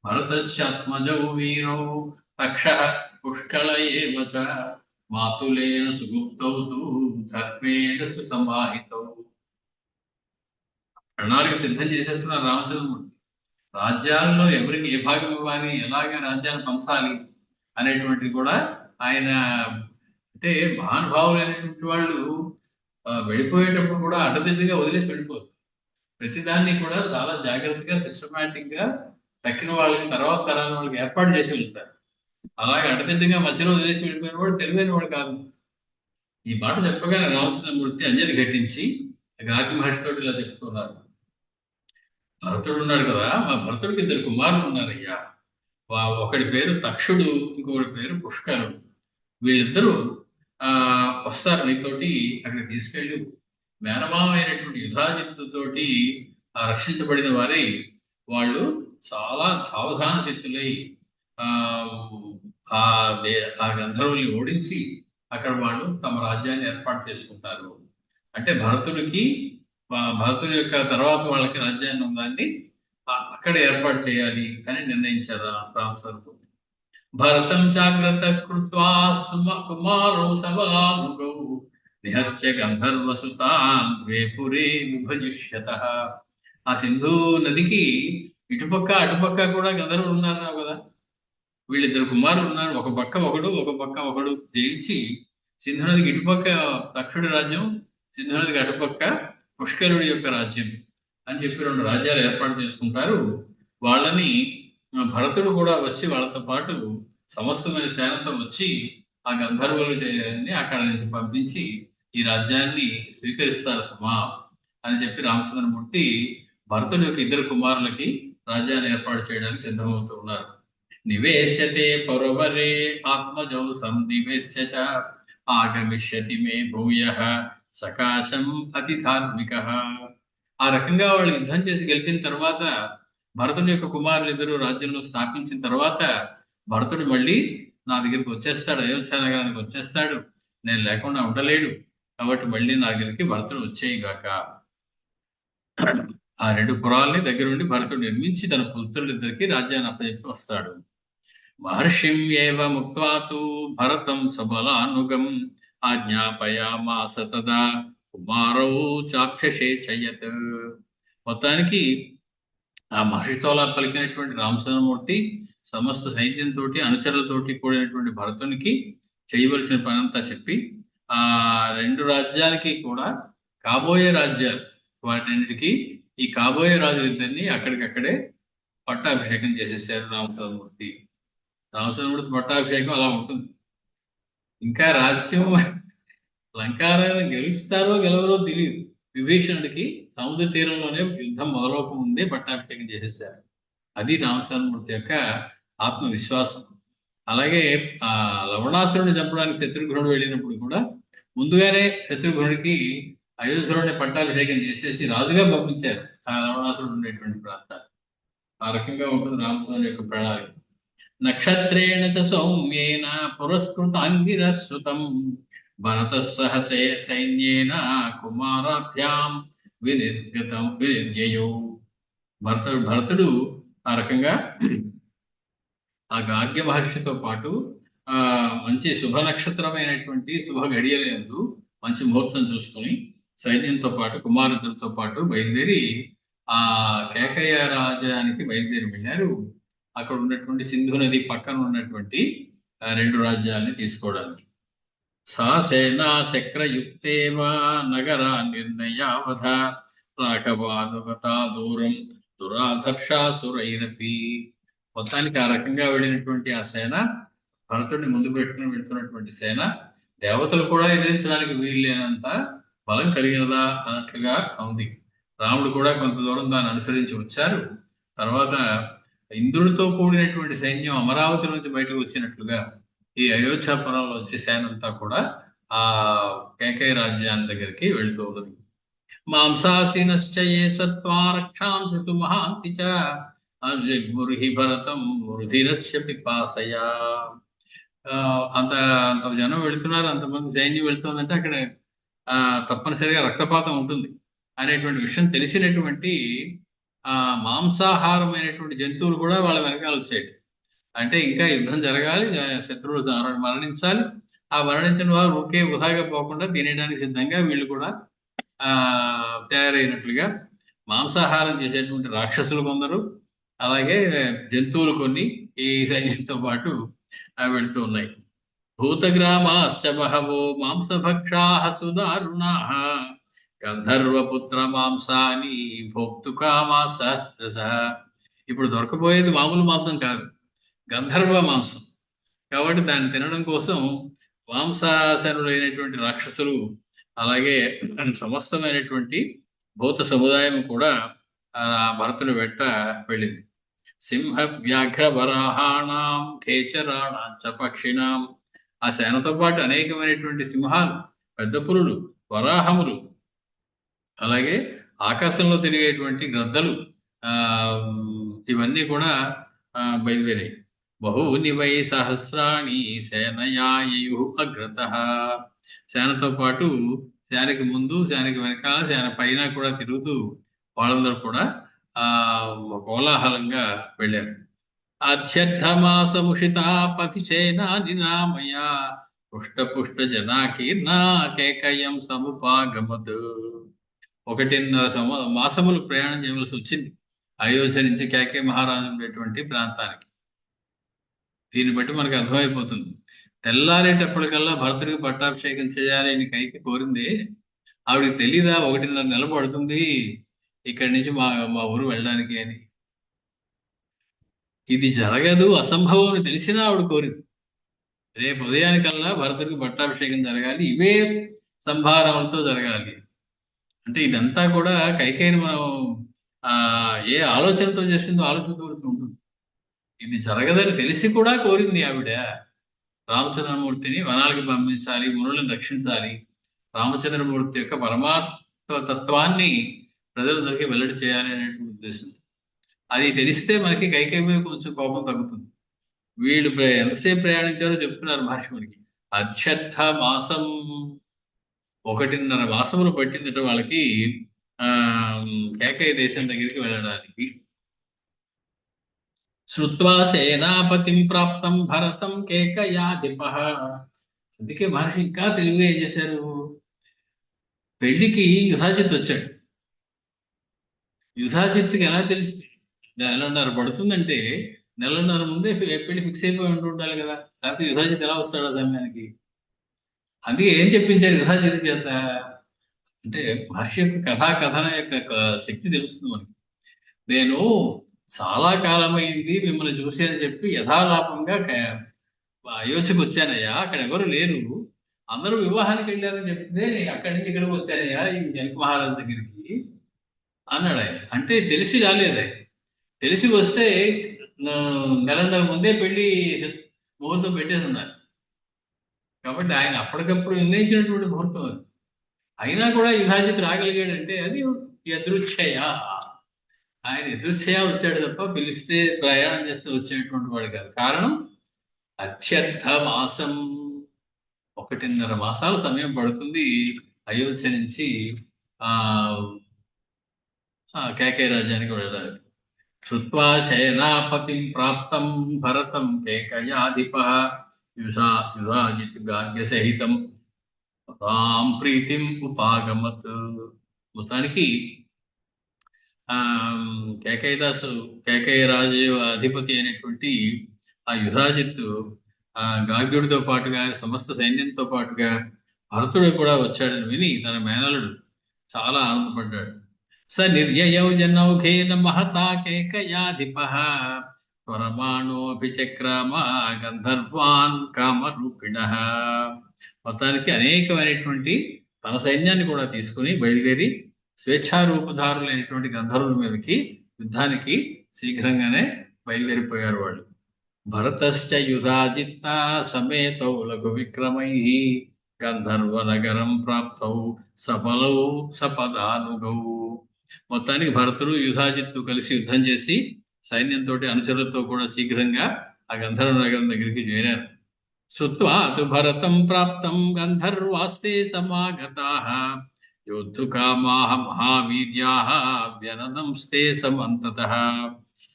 భరతస్యాత్మజౌ వీరౌ తక్షః పుష్కళ ఏవ చ మాతులేన సుగుప్తౌ తు ధర్మేణ సుసమాహితౌ. ప్రణాళిక సిద్ధం చేసేస్తున్నారు రామచంద్రమూర్తి. రాజ్యాల్లో ఎవరికి ఏ భాగం ఇవ్వాలి, ఎలాగ రాజ్యాన్ని పంచాలి అనేటువంటిది కూడా ఆయన, అంటే మహానుభావులైనటువంటి వాళ్ళు వెళ్ళిపోయేటప్పుడు కూడా అడ్డదిడ్డిగా వదిలేసి వెళ్ళిపోరు. ప్రతిదాన్ని కూడా చాలా జాగ్రత్తగా సిస్టమేటిక్ గా తక్కిన వాళ్ళకి, తర్వాత తరాల వాళ్ళకి ఏర్పాటు చేసి వెళ్తారు. అలాగే అడ్డదిడ్డిగా మధ్యలో వదిలేసి వెళ్ళిపోయిన వాడు తెలివైన వాడు కాదు. ఈ మాట చెప్పగానే రామచంద్రమూర్తి అంజలి ఘటించి గార్గి మహర్షితో ఇలా చెప్తున్నారు, భరతుడు ఉన్నాడు కదా, మా భరతుడికి 2 కుమారులు ఉన్నారయ్యా. ఒకడి పేరు తక్షుడు, ఇంకొకటి పేరు పుష్కరుడు. వీళ్ళిద్దరూ వస్తారు నీతోటి, అక్కడికి తీసుకెళ్ళి మేనమామ అయినటువంటి యుధాజిత్తుతోటి రక్షించబడిన వారై వాళ్ళు చాలా సావధాన చిత్తులై ఆ గంధర్వుల్ని ఓడించి అక్కడ వాళ్ళు తమ రాజ్యాన్ని ఏర్పాటు చేసుకుంటారు. అంటే భరతుడి యొక్క తర్వాత వాళ్ళకి రాజ్యాన్ని ఉందాన్ని అక్కడ ఏర్పాటు చేయాలి అని నిర్ణయించారు రామచంద్రమూర్తి. భరతం జాగ్రత్త కృత్వా కుమారౌ సబలానుగౌ నిహత్య గంధర్వసుతాన్ ద్వేపురే విభజిష్యతః. ఆ సింధు నదికి ఇటుపక్క అటుపక్క కూడా గంధర్వులు ఉన్నారు కదా. వీళ్ళిద్దరు కుమారులు ఉన్నారు, ఒక పక్క ఒకడు జయించి సింధు నదికి ఇటుపక్క తక్షుడి రాజ్యం, సింధు నదికి అటుపక్క పుష్కరుడి యొక్క రాజ్యం అని చెప్పి 2 రాజ్యాలు ఏర్పాటు చేసుకుంటారు. వాళ్ళని భరతుడు కూడా వచ్చి వాళ్ళతో పాటు సమస్తమైన సేనతో వచ్చి ఆ గంధర్వులని అక్కడ నుంచి పంపించి ఈ రాజ్యాన్ని స్వీకరిస్తారు సుమా అని చెప్పి రామచంద్రమూర్తి భరతుడి యొక్క 2 కుమారులకి రాజ్యాన్ని ఏర్పాటు చేయడానికి సిద్ధమవుతూ ఉన్నారు. నివేశ్యతే పౌరవరే ఆత్మజౌ సంనివేశ్య చ ఆగమిష్యతి మే భూయః సకాశం అతి ధార్మిక. ఆ రకంగా వాళ్ళు యుద్ధం చేసి గెలిచిన తర్వాత భరతుడి యొక్క కుమారులు 2 రాజ్యంలో స్థాపించిన తర్వాత భరతుడు మళ్ళీ నా దగ్గరికి వచ్చేస్తాడు, అయోధ్య నగరానికి వచ్చేస్తాడు, నేను లేకుండా ఉండలేడు, కాబట్టి మళ్ళీ నా దగ్గరికి భరతుడు వచ్చేయిగాక. ఆ 2 పురాల్ని దగ్గరుండి భరతుడు నిర్మించి తన పుత్రులిద్దరికి రాజ్యాన్ని అప్పచెప్పి వస్తాడు. మహర్షిం ఏవ ముక్త్వాతు భరతం సబలానుగం ఆజ్ఞాపయామాస తదా కుమారౌ చాభ్యషేచయత్. మొత్తానికి ఆ మహర్షితోలా పలికినటువంటి రామచంద్రమూర్తి సమస్త సైన్యంతో అనుచరులతోటి కూడినటువంటి భరతునికి చేయవలసిన పనంతా చెప్పి ఆ 2 రాజ్యాలకి కూడా కాబోయే రాజ్యాలు, వాటిన్నిటికీ ఈ కాబోయే రాజులిద్దరిని అక్కడికక్కడే పట్టాభిషేకం చేసేసారు రామచంద్రమూర్తి. రామచంద్రమూర్తి పట్టాభిషేకం అలా ఉంటుంది. ఇంకా రాజ్యం లంకారాన్ని గెలుస్తారో గెలవరో తెలియదు. విభీషణుడికి సముద్ర తీరంలోనే యుద్ధం మొదలవక ముందే పట్టాభిషేకం చేసేసారు. అది రామచంద్రమూర్తి యొక్క ఆత్మవిశ్వాసం. అలాగే ఆ లవణాసురుడిని చంపడానికి శత్రుఘ్నుడు వెళ్ళినప్పుడు కూడా ముందుగానే శత్రుఘ్నుడికి అయోధ్యలోనే పట్టాభిషేకం చేసేసి రాజుగా పంపించారు ఆ లవణాసురుడు ఉండేటువంటి ప్రాంతాన్ని. ఆ రకంగా ఉంటుంది రామచంద్రుడి యొక్క ప్రణాళిక. నక్షత్రేణ చ సౌమ్యేన పురస్కృతాంగిరశ్రుతం భరత సహ సైన్యేన కుమారాభ్యాం వినిర్యయౌ. భరతుడు ఆ రకంగా ఆ గార్గ్య మహర్షితో పాటు మంచి శుభ నక్షత్రమైనటువంటి శుభ గడియలందు మంచి ముహూర్తం చూసుకుని సైన్యంతో పాటు కుమారులతో పాటు బయలుదేరి ఆ కేకయ్య రాజ్యానికి బయలుదేరి వెళ్ళారు. అక్కడ ఉన్నటువంటి సింధు నది పక్కన ఉన్నటువంటి 2 రాజ్యాలని తీసుకోవడానికి. సా సేనా శక్రయుక్తేవ నగరా నిర్ణయావధ రాఘవానుగతా దూరం దురాధర్షాసురైరపి. మొత్తానికి ఆ రకంగా వెళ్ళినటువంటి ఆ సేన, భరతుడిని ముందు పెట్టుకుని వెళ్తున్నటువంటి సేన, దేవతలు కూడా ఎదిరించడానికి వీల్లేనంత బలం కలిగినదా అన్నట్లుగా ఉంది. రాముడు కూడా కొంత దూరం దాన్ని అనుసరించి వచ్చారు. తర్వాత ఇంద్రుడితో కూడినటువంటి సైన్యం అమరావతి నుంచి బయటకు వచ్చినట్లుగా ఈ అయోధ్యాపురంలో వచ్చే సేన అంతా కూడా ఆ కేకయ రాజ్యాన్ని దగ్గరికి వెళుతూ ఉన్నది. మాంసాసీనశ్చయే సత్వా రక్షాంసి మహాంతి చ అర్జగ్ముర్హి భరతం రుధిరస్య పిపాసయా. అంత జనం వెళుతున్నారు, అంతమంది సైన్యం వెళుతుందంటే అక్కడ తప్పనిసరిగా రక్తపాతం ఉంటుంది అనేటువంటి విషయం తెలిసినటువంటి మాంసాహారమైనటువంటి జంతువులు కూడా వాళ్ళ వెనకాల వచ్చాయి. అంటే ఇంకా యుద్ధం జరగాలి, శత్రువులు మరణించాలి. ఆ మరణించిన వారు ఒకే వృధాగా పోకుండా తినేయడానికి సిద్ధంగా వీళ్ళు కూడా తయారైనట్లుగా మాంసాహారం చేసేటువంటి రాక్షసులు కొందరు, అలాగే జంతువులు కొన్ని ఈ సైన్యంతో పాటు వెళ్తూ ఉన్నాయి. భూతగ్రామాశ్చ బహవో మాంసభక్షాః సుదారుణాః గంధర్వపుత్ర మాంసాని భోక్తుకామా సహస్రశః. ఇప్పుడు దొరకపోయేది మామూలు మాంసం కాదు, గంధర్వ మాంసం. కాబట్టి దాన్ని తినడం కోసం మాంసాసనులైనటువంటి రాక్షసులు, అలాగే సమస్తమైనటువంటి భూత సముదాయం కూడా భరతుని వెంట వెళ్ళింది. సింహ వ్యాఘ్ర వరాహాణం ఖేచరాణాం చ పక్షిణాం. ఆ సేనతో పాటు అనేకమైనటువంటి సింహాలు, పెద్ద పులులు, వరాహములు, అలాగే ఆకాశంలో తిరిగేటువంటి గ్రద్దలు, ఇవన్నీ కూడా బయలుదేరాయి. బహూని వై సహస్రాణి సేనయాయు అగ్రత. సేనతో పాటు సేనకి ముందు, సేనకి వెనకాల, సేన పైన కూడా తిరుగుతూ వాళ్ళందరూ కూడా కోలాహలంగా వెళ్ళారు. అధ్యర్థమాసముషితాపతి సేనా నిరామయ పుష్ట జనాకీర్ణా కేకయం సముపాగమత్. 1.5 మాసములు ప్రయాణం చేయవలసి వచ్చింది అయోధ్య నుంచి కేకే మహారాజు ఉండేటువంటి ప్రాంతానికి. దీన్ని బట్టి మనకు అర్థమైపోతుంది, తెల్లారేటప్పటికల్లా భరతుడికి పట్టాభిషేకం చేయాలి అని కైకి కోరింది. ఆవిడకి తెలీదా 1.5 నెలలు పడుతుంది ఇక్కడి నుంచి మా ఊరు వెళ్ళడానికి అని. ఇది జరగదు, అసంభవం అని తెలిసినా ఆవిడ కోరింది. రేపు ఉదయానికల్లా భరతుడికి పట్టాభిషేకం జరగాలి, ఇవే సంభారములతో జరగాలి. అంటే ఇదంతా కూడా కైకేయిని మనం ఏ ఆలోచనతో చేసిందో ఆలోచించవలసి ఉంటుంది. ఇది జరగదని తెలిసి కూడా కోరింది ఆవిడ. రామచంద్రమూర్తిని వనాలకి పంపించాలి, మునులను రక్షించాలి, రామచంద్రమూర్తి యొక్క పరమాత్మ తత్వాన్ని ప్రజలందరికీ వెల్లడి చేయాలి అనేటువంటి ఉద్దేశంతో. అది తెలిస్తే మనకి కైకేయి మీద కొంచెం కోపం తగ్గుతుంది. వీళ్ళు ఎంతసేపు ప్రయాణించారో చెప్తున్నారు మహర్షుడికి. అధ్యర్థ మాసం, 1.5 మాసములు పట్టిందట వాళ్ళకి కేకయ దేశం దగ్గరికి వెళ్ళడానికి. శ్రుత్వా సేనాపతిం ప్రాప్తం భరతం కేకయాధిపః. అందుకే మహర్షి ఇంకా తెలివిగా ఏం చేశారు, పెళ్లికి యుధాజిత్ వచ్చాడు. యుధాజిత్కి ఎలా తెలిస్తే 1.5 పడుతుందంటే 1.5 ముందే పెళ్లి ఫిక్స్ అయిపోయి ఉండాలి కదా, లేకపోతే యుధాజిత్ ఎలా వస్తాడు ఆ సమయానికి? అందుకే ఏం చెప్పించారు యుధాజిత్ చేత అంటే మహర్షి యొక్క కథన యొక్క శక్తి తెలుస్తుంది మనకి. నేను చాలా కాలమైంది మిమ్మల్ని చూసి అని చెప్పి యథాలాపంగా అయోధ్యకు వచ్చానయ్యా, అక్కడ ఎవరు లేరు, అందరూ వివాహానికి వెళ్ళారని చెప్తే అక్కడి నుంచి ఇక్కడికి వచ్చానయ్యా ఈ జనక మహారాజు దగ్గరికి అన్నాడు ఆయన. అంటే తెలిసి రాలేదు ఆయన, తెలిసి వస్తే 1.5 ముందే పెళ్లి ముహూర్తం పెట్టేసి ఉన్నారు. కాబట్టి ఆయన అప్పటికప్పుడు నిర్ణయించినటువంటి ముహూర్తం అది. అయినా కూడా యుధాజిత్ రాగలిగాడంటే అది యదృచ్ఛయ. ఆయన యదృచ్ఛయ వచ్చాడు తప్ప పిలిస్తే ప్రయాణం చేస్తే వచ్చేటువంటి వాడు కాదు. కారణం అత్యర్థ మాసం, 1.5 మాసాల సమయం పడుతుంది అయోధ్య నుంచి కేకే రాజ్యానికి వెళ్ళడానికి. శ్రుత్వా సేనాపతిం ప్రాప్తం భరతం కేకయాధిపః యుధాజిత్ గార్గ్య సహితం రామ్ ప్రీతిం ఉపాగమత్. మొత్తానికి కేకయ రాజు అధిపతి అయినటువంటి ఆ యుధాజిత్తు గార్గ్యుడితో పాటుగా సమస్త సైన్యంతో పాటుగా భరతుడు కూడా వచ్చాడని విని తన మేనలుడు చాలా ఆనందపడ్డాడు. స నిర్యయౌ జనౌఘేన మహతా కేకయాధిపః త్వరమాణోభిచక్రామ గంధర్వాన్ కామరూపిణః. మొత్తానికి అనేకమైనటువంటి తన సైన్యాన్ని కూడా తీసుకుని బయలుదేరి స్వేచ్ఛారూపధారులైనటువంటి గంధర్వుల మీదకి యుద్ధానికి శీఘ్రంగానే బయలుదేరిపోయారు వాళ్ళు. భరతశ్చ యుధాజిత్త సమేతౌ లఘు విక్రమైః గంధర్వ నగరం ప్రాప్తౌ సఫలౌ సపదానుగౌ. మొత్తానికి భరతుడు యుధాజిత్తు కలిసి యుద్ధం చేసి సైన్యంతో అనుచరులతో కూడా శీఘ్రంగా ఆ గంధర్వ నగరం దగ్గరికి చేరారు. శ్రుత్వా తు భరతం ప్రాప్తం గంధర్వాస్తే సమాగతాః యోద్ధుకామాః మహావీర్యాః వ్యనదంస్తే సమంతతః.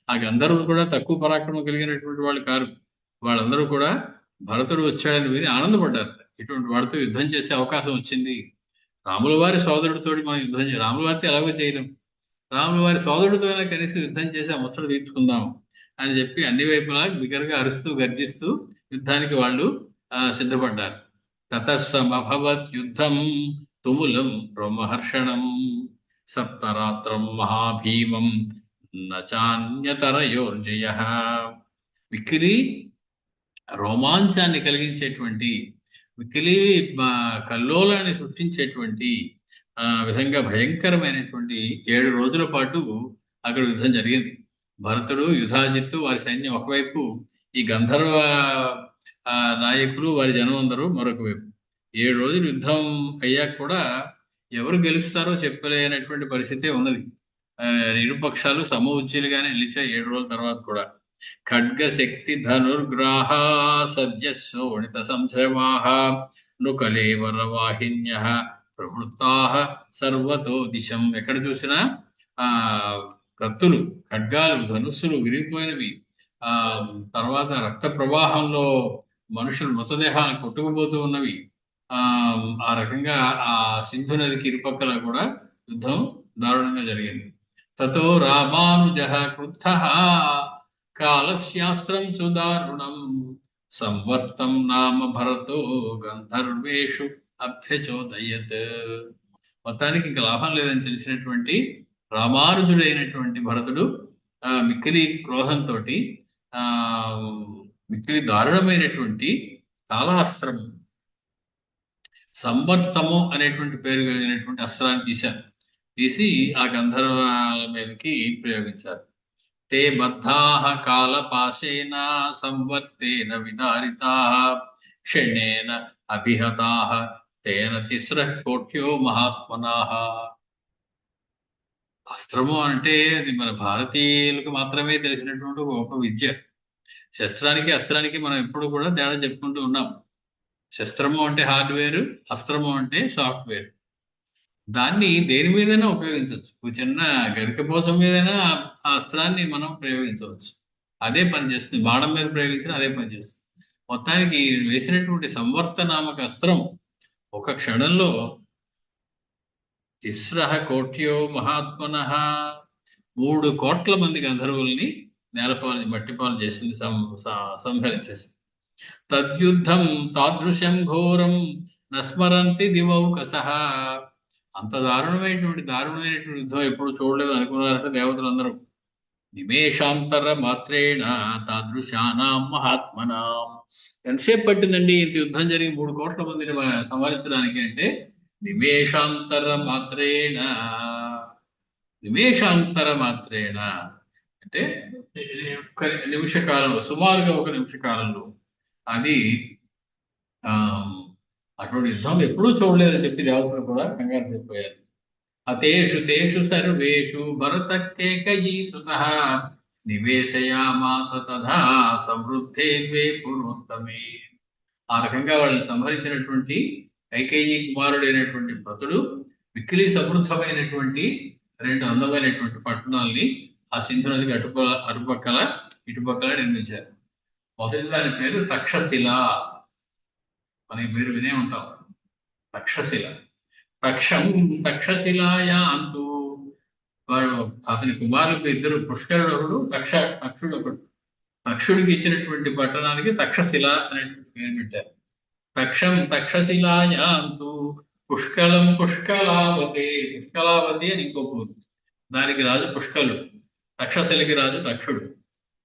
ఆ గంధర్వులు కూడా తక్కువ పరాక్రమం కలిగినటువంటి వాళ్ళు కారు. వాళ్ళందరూ కూడా భరతుడు వచ్చాడని విని ఆనందపడ్డారు. ఇటువంటి వాడితో యుద్ధం చేసే అవకాశం వచ్చింది. రాముల వారి సోదరుడితోటి మనం యుద్ధం రాముల వారితో ఎలాగో చేయలేం, రాములు వారి సోదరుడితో కనీసం యుద్ధం చేసి ఆ ముచ్చట తీర్చుకుందాం అని చెప్పి అన్ని వైపులా బిగ్గరగా అరుస్తూ గర్జిస్తూ యుద్ధానికి వాళ్ళు సిద్ధపడ్డారు. తతస్సమభవత్ యుద్ధం తుములం రోమహర్షణం సప్తరాత్రం మహాభీమం నచాన్యతరయోర్జయ. మిక్కిలి రోమాంచాన్ని కలిగించేటువంటి, మిక్కిలి కల్లోలాన్ని సృష్టించేటువంటి విధంగా భయంకరమైనటువంటి 7 రోజుల పాటు అక్కడ యుద్ధం జరిగింది. భరతుడు, యుధాజిత్తు, వారి సైన్యం ఒకవైపు, ఈ గంధర్వ నాయకులు వారి జనం అందరూ మరొక వైపు. 7 రోజులు యుద్ధం అయ్యాక కూడా ఎవరు గెలుస్తారో చెప్పలేనటువంటి పరిస్థితే ఉన్నది. ఇరుపక్షాలు సమఉజ్జీలుగానే నిలిచాయి 7 రోజుల తర్వాత కూడా. ఖడ్గ శక్తి ధనుర్గ్రాహ సద్య శోణిత సంశ్రమాః నృకలేవర వాహిన్య ప్రవృత్తాః సర్వతో దిశం. ఎక్కడ చూసినా కత్తులు, ఖడ్గాలు, ధనుస్సులు విరిగిపోయినవి. తర్వాత రక్త ప్రవాహంలో మనుషులు మృతదేహాలు కొట్టుకుపోతూ ఉన్నవి. ఆ రకంగా ఆ సింధు నదికి ఇరుపక్కల కూడా యుద్ధం దారుణంగా జరిగింది. తతో రామానుజః క్రుద్ధః కాలస్యాస్త్రం సుదారుణం సంవర్తం నామ భరతో గంధర్వేషు అభ్యచోదయత్. మొత్తానికి ఇంకా లాభం లేదని తెలిసినటువంటి రామానుజుడైనటువంటి భరతుడు మిక్కిలి క్రోధంతో మిక్కిలి దారుణమైనటువంటి కాలాస్త్రం, సంవర్తము అనేటువంటి పేరు కలిగినటువంటి అస్త్రాన్ని తీసి ఆ గంధర్వాల మీదకి ప్రయోగించారు. తే బద్ధాః కాలపాశేన సంవర్తేన విదారితాః క్షణేన అభిహతాః తేన తిస్రః కోట్యో మహాత్మనాః. అస్త్రము అంటే అది మన భారతీయులకు మాత్రమే తెలిసినటువంటి గొప్ప విద్య. శస్త్రానికి అస్త్రానికి మనం ఎప్పుడు కూడా తేడా చెప్పుకుంటూ ఉన్నాం. శస్త్రము అంటే హార్డ్వేర్, అస్త్రము అంటే సాఫ్ట్వేర్. దాన్ని దేని మీదైనా ఉపయోగించవచ్చు. చిన్న గరికపోసం మీదైనా ఆ అస్త్రాన్ని మనం ప్రయోగించవచ్చు. అదే పని చేస్తుంది. బాణం మీద ప్రయోగించిన అదే పని చేస్తుంది. మొత్తానికి వేసినటువంటి సంవర్త నామక అస్త్రం ఒక క్షణంలో తిస్రః కోట్యో మహాత్మనః 3 కోట్ల మంది గంధర్వుల్ని నేలపాలు మట్టిపాలు చేసింది, సంహరించేసింది. తద్యుద్ధం తాదృశం ఘోరం నస్మరంతి దివౌకసః. అంత దారుణమైనటువంటి యుద్ధం ఎప్పుడు చూడలేదు అనుకున్నారట దేవతలందరూ. నిమేషాంతర మాత్రేణ తాదృశానాం మహాత్మనాం. ఎంతసేపు పట్టిందండి ఇంత యుద్ధం జరిగి 3 కోట్ల మందిని సంహరించడానికి అంటే? నిమేషాంతర మాత్రేణ అంటే నిమిష కాలంలో, సుమారుగా 1 నిమిష కాలంలో. అది అటువంటి యుద్ధం ఎప్పుడూ చూడలేదని చెప్పి దేవతలు కూడా కంగారు పడిపోయారు. అతేషు తేషు సర్వేషు భరతకేకయీసుతః నివేశయామాత తథా సమృద్ధే ద్వే పురోత్తమే. ఆ రకంగా వాళ్ళని సంహరించినటువంటి కైకేయి కుమారుడైనటువంటి భరతుడు మిక్కిలి సమృద్ధమైనటువంటి 2 అందమైనటువంటి పట్టణాల్ని ఆ సింధు నదికి అటుపక్కల ఇటుపక్కల నిర్మించారు. మొదటి దాని పేరు తక్షశిల. మన పేరు వినే ఉంటాం, తక్షశిల. తక్షశిలాయాంతు. వాడు అతని కుమారులకు 2, పుష్కరుడు ఒకడు, తక్షుడు ఒకడు. తక్షుడికి ఇచ్చినటువంటి పట్టణానికి తక్షశిల అనేటువంటి పేరు పెట్టారు. తక్షశిలాయాంతు పుష్కలం పుష్కలావతి. పుష్కలావతి అని ఇంకో ఊరు, దానికి రాజు పుష్కలుడు, తక్షశిలకి రాజు తక్షుడు.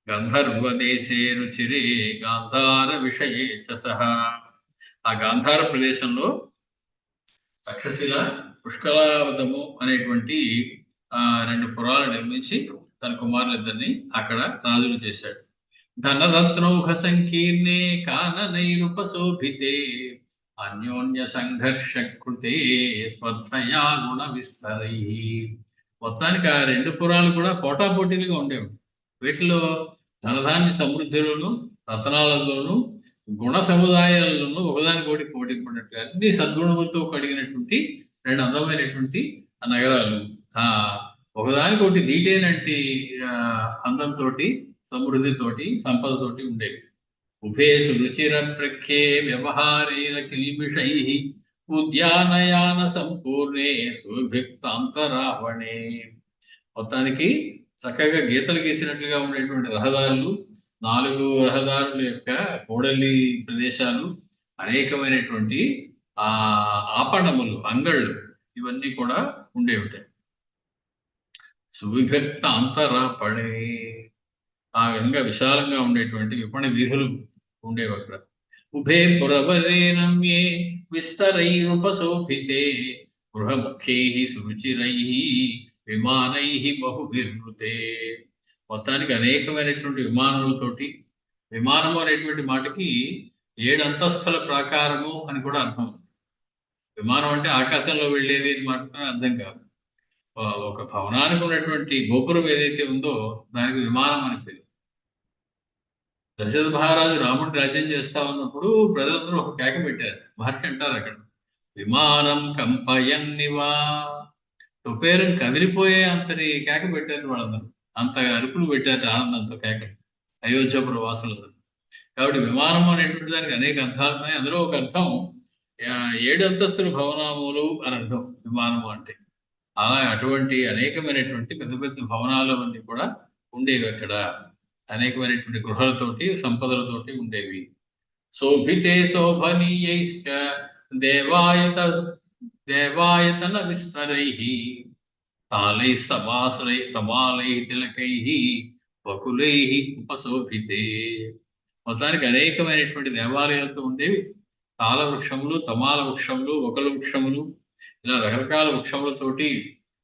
గంధర్వ దేశే రుచిరే గాంధార విషయే చ సహ. ఆ గాంధార ప్రదేశంలో తక్షశిల, పుష్కలావతము అనేటువంటి 2 పురాలు నిర్మించి తన కుమారులిద్దరిని అక్కడ రాజులు చేశాడు. ధనరత్నౌఘ సంకీర్ణే కాననైరుపశోభితే అన్యోన్య సంఘర్ష కృతే స్పర్ధయా గుణ విస్తరై. మొత్తానికి ఆ 2 పురాలు కూడా పోటాపోటీలుగా ఉండేవి. వీటిలో ధనధాన్య సమృద్ధిలోను, రత్నాలలోను, గుణ సముదాయాలలోనూ ఒకదానికోటి పోటీ పడినట్లు అన్ని సద్గుణములతో కలిగినటువంటి 2 అందమైనటువంటి నగరాలు ఒకదానికోటి దీటేనంటి అందంతో, సమృద్ధితోటి, సంపదతోటి ఉండేవి. ఉభేషు రుచిర ప్రఖ్యే వ్యవహారేణ కిల్బిషై ఉద్యానయాన సంపూర్ణే సుభిక్తాంతరావణే. మొత్తానికి చక్కగా గీతలు గీసినట్లుగా ఉండేటువంటి రహదారులు, 4 రహదారుల యొక్క కూడలి ప్రదేశాలు, అనేకమైనటువంటి ఆ ఆపణములు, అంగళ్ళు, ఇవన్నీ కూడా ఉండేవి. సువిభక్త అంతరాపడే, ఆ విధంగా విశాలంగా ఉండేటువంటి విపణి వీధులు ఉండేవి అక్కడ. ఉభే పురవరే రమ్యే విస్తరైరుపశోభితే గృహముఖై సురుచిరై విమానై బహుభిర్వృతే. మొత్తానికి అనేకమైనటువంటి విమానాలతోటి, విమానము అనేటువంటి మాటకి 7 అంతస్తుల ప్రాకారము అని కూడా అర్థం. విమానం అంటే ఆకాశంలో వెళ్ళేది అని మాత్రమే అర్థం కాదు. ఒక భవనానికి ఉన్నటువంటి గోపురం ఏదైతే ఉందో దానికి విమానం అని పేరు. దశరథ మహారాజు రాముడిని రాజ్యం చేస్తా ఉన్నప్పుడు ప్రజలందరూ ఒక కేక పెట్టారు. మహర్షి అంటారు అక్కడ, విమానం కంపయన్నివా, టుపేరం కదిలిపోయే అంతటి కేక పెట్టారు వాళ్ళందరూ. అంత అరుపులు పెట్టారు ఆనందంతో కేక, అయోధ్యపుర వాసులందరూ. కాబట్టి విమానం అనేటువంటి దానికి అనేక అర్థాలు ఉన్నాయి. అందులో ఒక అర్థం 7 అంతస్తుల భవనములు అని అర్థం విమానము అంటే. అలా అటువంటి అనేకమైనటువంటి పెద్ద పెద్ద భవనాలు అన్నీ కూడా ఉండేవి అక్కడ. అనేకమైనటువంటి గృహాలతోటి, సంపదలతోటి ఉండేవి. శోభితే శోభనీయైశ్చ దేవాయతన విస్తరై తాళై సమాసరై తమాలై తిలకై వకులై ఉపశోభితే. మొత్తానికి అనేకమైనటువంటి దేవాలయాలతో ఉండేవి. తాళ వృక్షములు, తమాల వృక్షములు, వకుల వృక్షములు, ఇలా రకరకాల వృక్షములతోటి